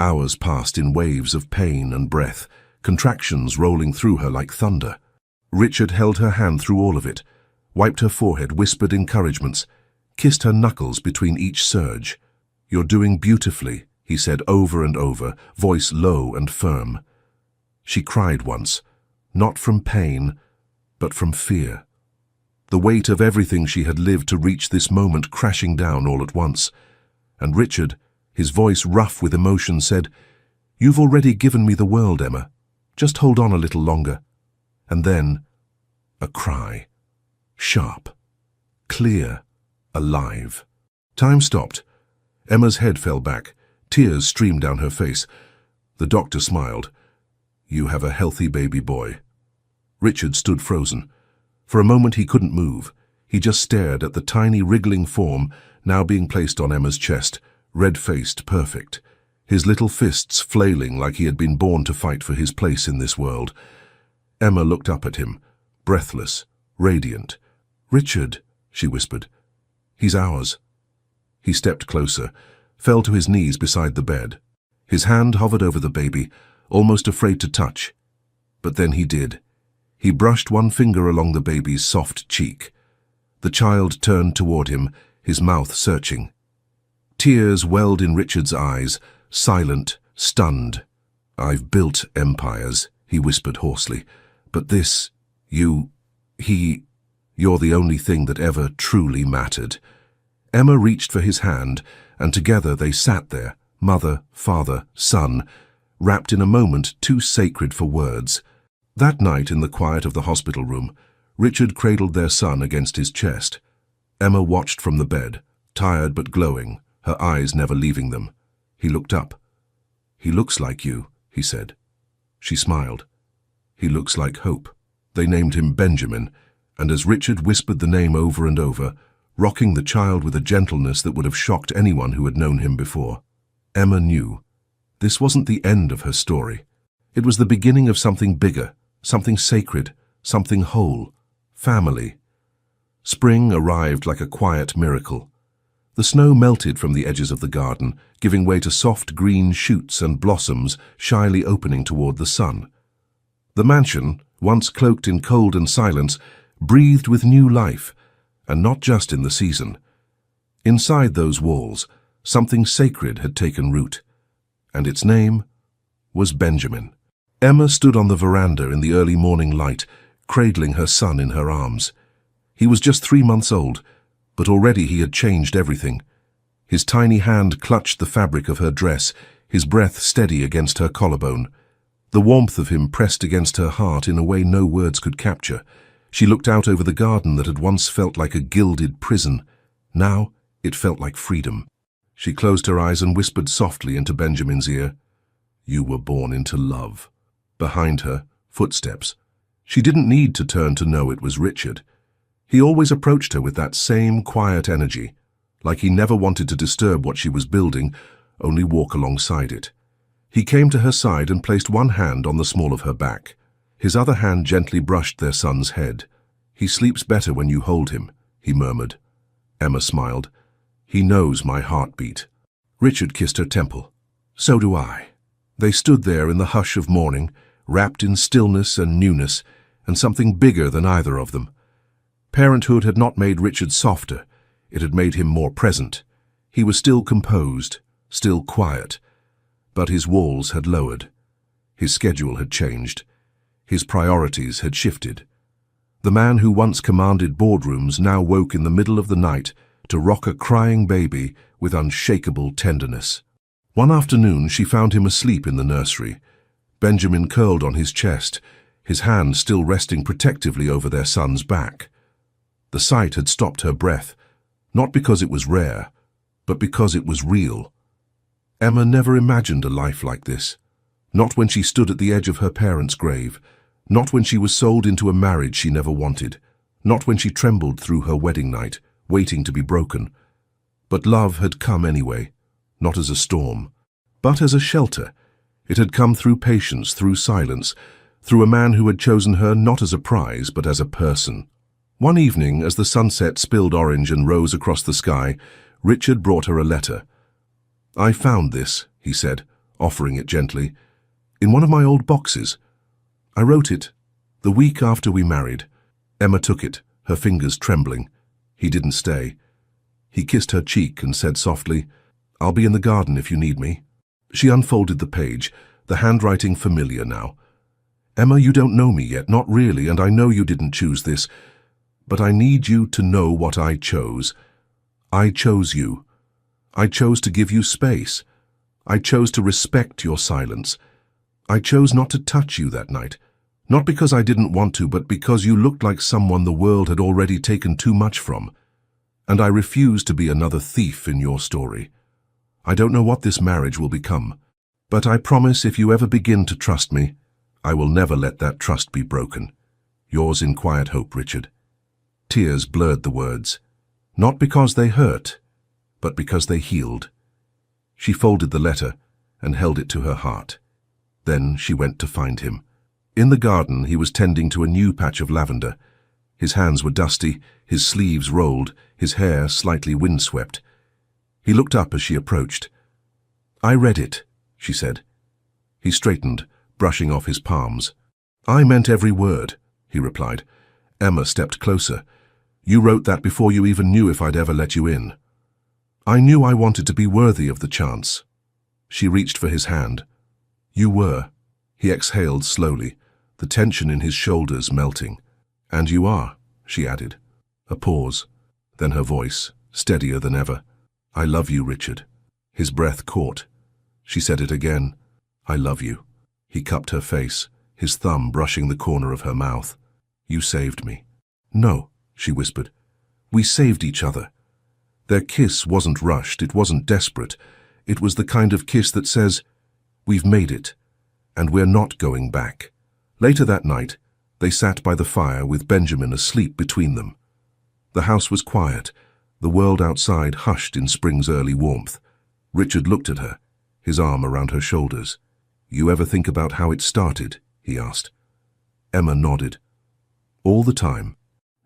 Hours passed in waves of pain and breath, contractions rolling through her like thunder. Richard held her hand through all of it, wiped her forehead, whispered encouragements, kissed her knuckles between each surge. "You're doing beautifully," he said over and over, voice low and firm. She cried once, not from pain, but from fear. The weight of everything she had lived to reach this moment crashing down all at once. And Richard, his voice rough with emotion, said, "You've already given me the world, Emma. Just hold on a little longer." And then, a cry. Sharp, clear, alive. Time stopped. Emma's head fell back. Tears streamed down her face. The doctor smiled. "You have a healthy baby boy." Richard stood frozen. For a moment he couldn't move. He just stared at the tiny wriggling form now being placed on Emma's chest, red-faced, perfect, his little fists flailing like he had been born to fight for his place in this world. Emma looked up at him, breathless, radiant. "Richard," she whispered. "He's ours." He stepped closer, fell to his knees beside the bed. His hand hovered over the baby, almost afraid to touch. But then he did. He brushed one finger along the baby's soft cheek. The child turned toward him, his mouth searching. Tears welled in Richard's eyes, silent, stunned. "I've built empires," he whispered hoarsely. "But this, you're the only thing that ever truly mattered." Emma reached for his hand, and together they sat there, mother, father, son, wrapped in a moment too sacred for words. That night in the quiet of the hospital room, Richard cradled their son against his chest. Emma watched from the bed, tired but glowing, her eyes never leaving them. He looked up. "He looks like you," he said. She smiled. "He looks like hope." They named him Benjamin, and as Richard whispered the name over and over, rocking the child with a gentleness that would have shocked anyone who had known him before, Emma knew. This wasn't the end of her story. It was the beginning of something bigger, something sacred, something whole, family. Spring arrived like a quiet miracle. The snow melted from the edges of the garden, giving way to soft green shoots and blossoms shyly opening toward the sun. The mansion, once cloaked in cold and silence, breathed with new life, and not just in the season. Inside those walls, something sacred had taken root, and its name was Benjamin. Emma stood on the veranda in the early morning light, cradling her son in her arms. He was just 3 months old, but already he had changed everything. His tiny hand clutched the fabric of her dress, his breath steady against her collarbone. The warmth of him pressed against her heart in a way no words could capture. She looked out over the garden that had once felt like a gilded prison. Now it felt like freedom. She closed her eyes and whispered softly into Benjamin's ear, "You were born into love." Behind her, footsteps. She didn't need to turn to know it was Richard. He always approached her with that same quiet energy, like he never wanted to disturb what she was building, only walk alongside it. He came to her side and placed one hand on the small of her back. His other hand gently brushed their son's head. "He sleeps better when you hold him," he murmured. Emma smiled. "He knows my heartbeat." Richard kissed her temple. "So do I." They stood there in the hush of morning, wrapped in stillness and newness, and something bigger than either of them. Parenthood had not made Richard softer, it had made him more present. He was still composed, still quiet, but his walls had lowered. His schedule had changed. His priorities had shifted. The man who once commanded boardrooms now woke in the middle of the night to rock a crying baby with unshakable tenderness. One afternoon she found him asleep in the nursery, Benjamin curled on his chest, his hand still resting protectively over their son's back. The sight had stopped her breath, not because it was rare, but because it was real. Emma never imagined a life like this. Not when she stood at the edge of her parents' grave, not when she was sold into a marriage she never wanted, not when she trembled through her wedding night, waiting to be broken. But love had come anyway, not as a storm, but as a shelter. It had come through patience, through silence, through a man who had chosen her not as a prize, but as a person. One evening, as the sunset spilled orange and rose across the sky, Richard brought her a letter. "I found this," he said, offering it gently, "in one of my old boxes. I wrote it the week after we married." Emma took it, her fingers trembling. He didn't stay. He kissed her cheek and said softly, "I'll be in the garden if you need me." She unfolded the page, the handwriting familiar now. "Emma, you don't know me yet, not really, and I know you didn't choose this. But I need you to know what I chose. I chose you. I chose to give you space. I chose to respect your silence. I chose not to touch you that night. Not because I didn't want to, but because you looked like someone the world had already taken too much from. And I refuse to be another thief in your story. I don't know what this marriage will become, But I promise if you ever begin to trust me, I will never let that trust be broken. Yours in quiet hope, Richard. Tears blurred the words, not because they hurt, but because they healed. She folded the letter and held it to her heart. Then she went to find him. In the garden, he was tending to a new patch of lavender. His hands were dusty, his sleeves rolled, his hair slightly windswept. He looked up as she approached. "I read it," she said. He straightened, brushing off his palms. "I meant every word," he replied. Emma stepped closer. "You wrote that before you even knew if I'd ever let you in." "I knew I wanted to be worthy of the chance." She reached for his hand. "You were." He exhaled slowly, the tension in his shoulders melting. "And you are," she added. A pause, then her voice, steadier than ever. "I love you, Richard." His breath caught. She said it again. "I love you." He cupped her face, his thumb brushing the corner of her mouth. "You saved me." "No," she whispered. "We saved each other." Their kiss wasn't rushed, it wasn't desperate. It was the kind of kiss that says, "We've made it, and we're not going back." Later that night, they sat by the fire with Benjamin asleep between them. The house was quiet, the world outside hushed in spring's early warmth. Richard looked at her, his arm around her shoulders. "You ever think about how it started?" he asked. Emma nodded. "All the time.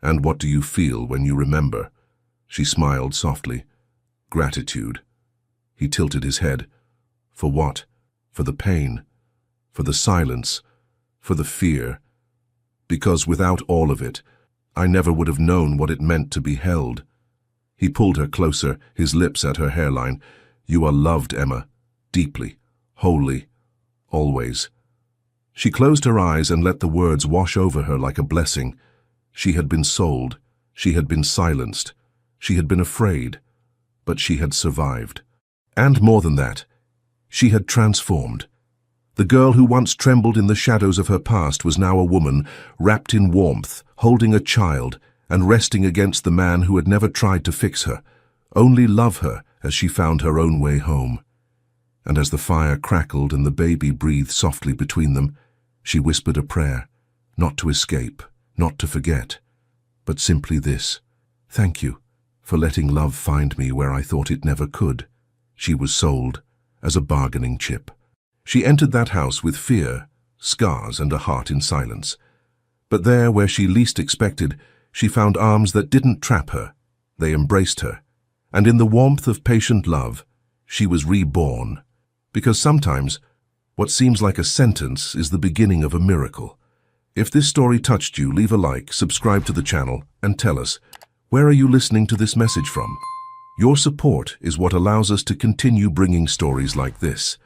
And what do you feel when you remember?" She smiled softly. "Gratitude." He tilted his head. "For what? For the pain, for the silence, for the fear. Because without all of it, I never would have known what it meant to be held." He pulled her closer, his lips at her hairline. "You are loved, Emma, deeply, wholly, always." She closed her eyes and let the words wash over her like a blessing. She had been sold, she had been silenced, she had been afraid, but she had survived. And more than that, she had transformed. The girl who once trembled in the shadows of her past was now a woman, wrapped in warmth, holding a child, and resting against the man who had never tried to fix her, only love her as she found her own way home. And as the fire crackled and the baby breathed softly between them, she whispered a prayer, not to escape, not to forget, but simply this: "Thank you for letting love find me where I thought it never could." She was sold as a bargaining chip. She entered that house with fear, scars, and a heart in silence. But there, where she least expected, she found arms that didn't trap her. They embraced her. And in the warmth of patient love, she was reborn. Because sometimes, what seems like a sentence is the beginning of a miracle. If this story touched you, leave a like, subscribe to the channel, and tell us, where are you listening to this message from? Your support is what allows us to continue bringing stories like this.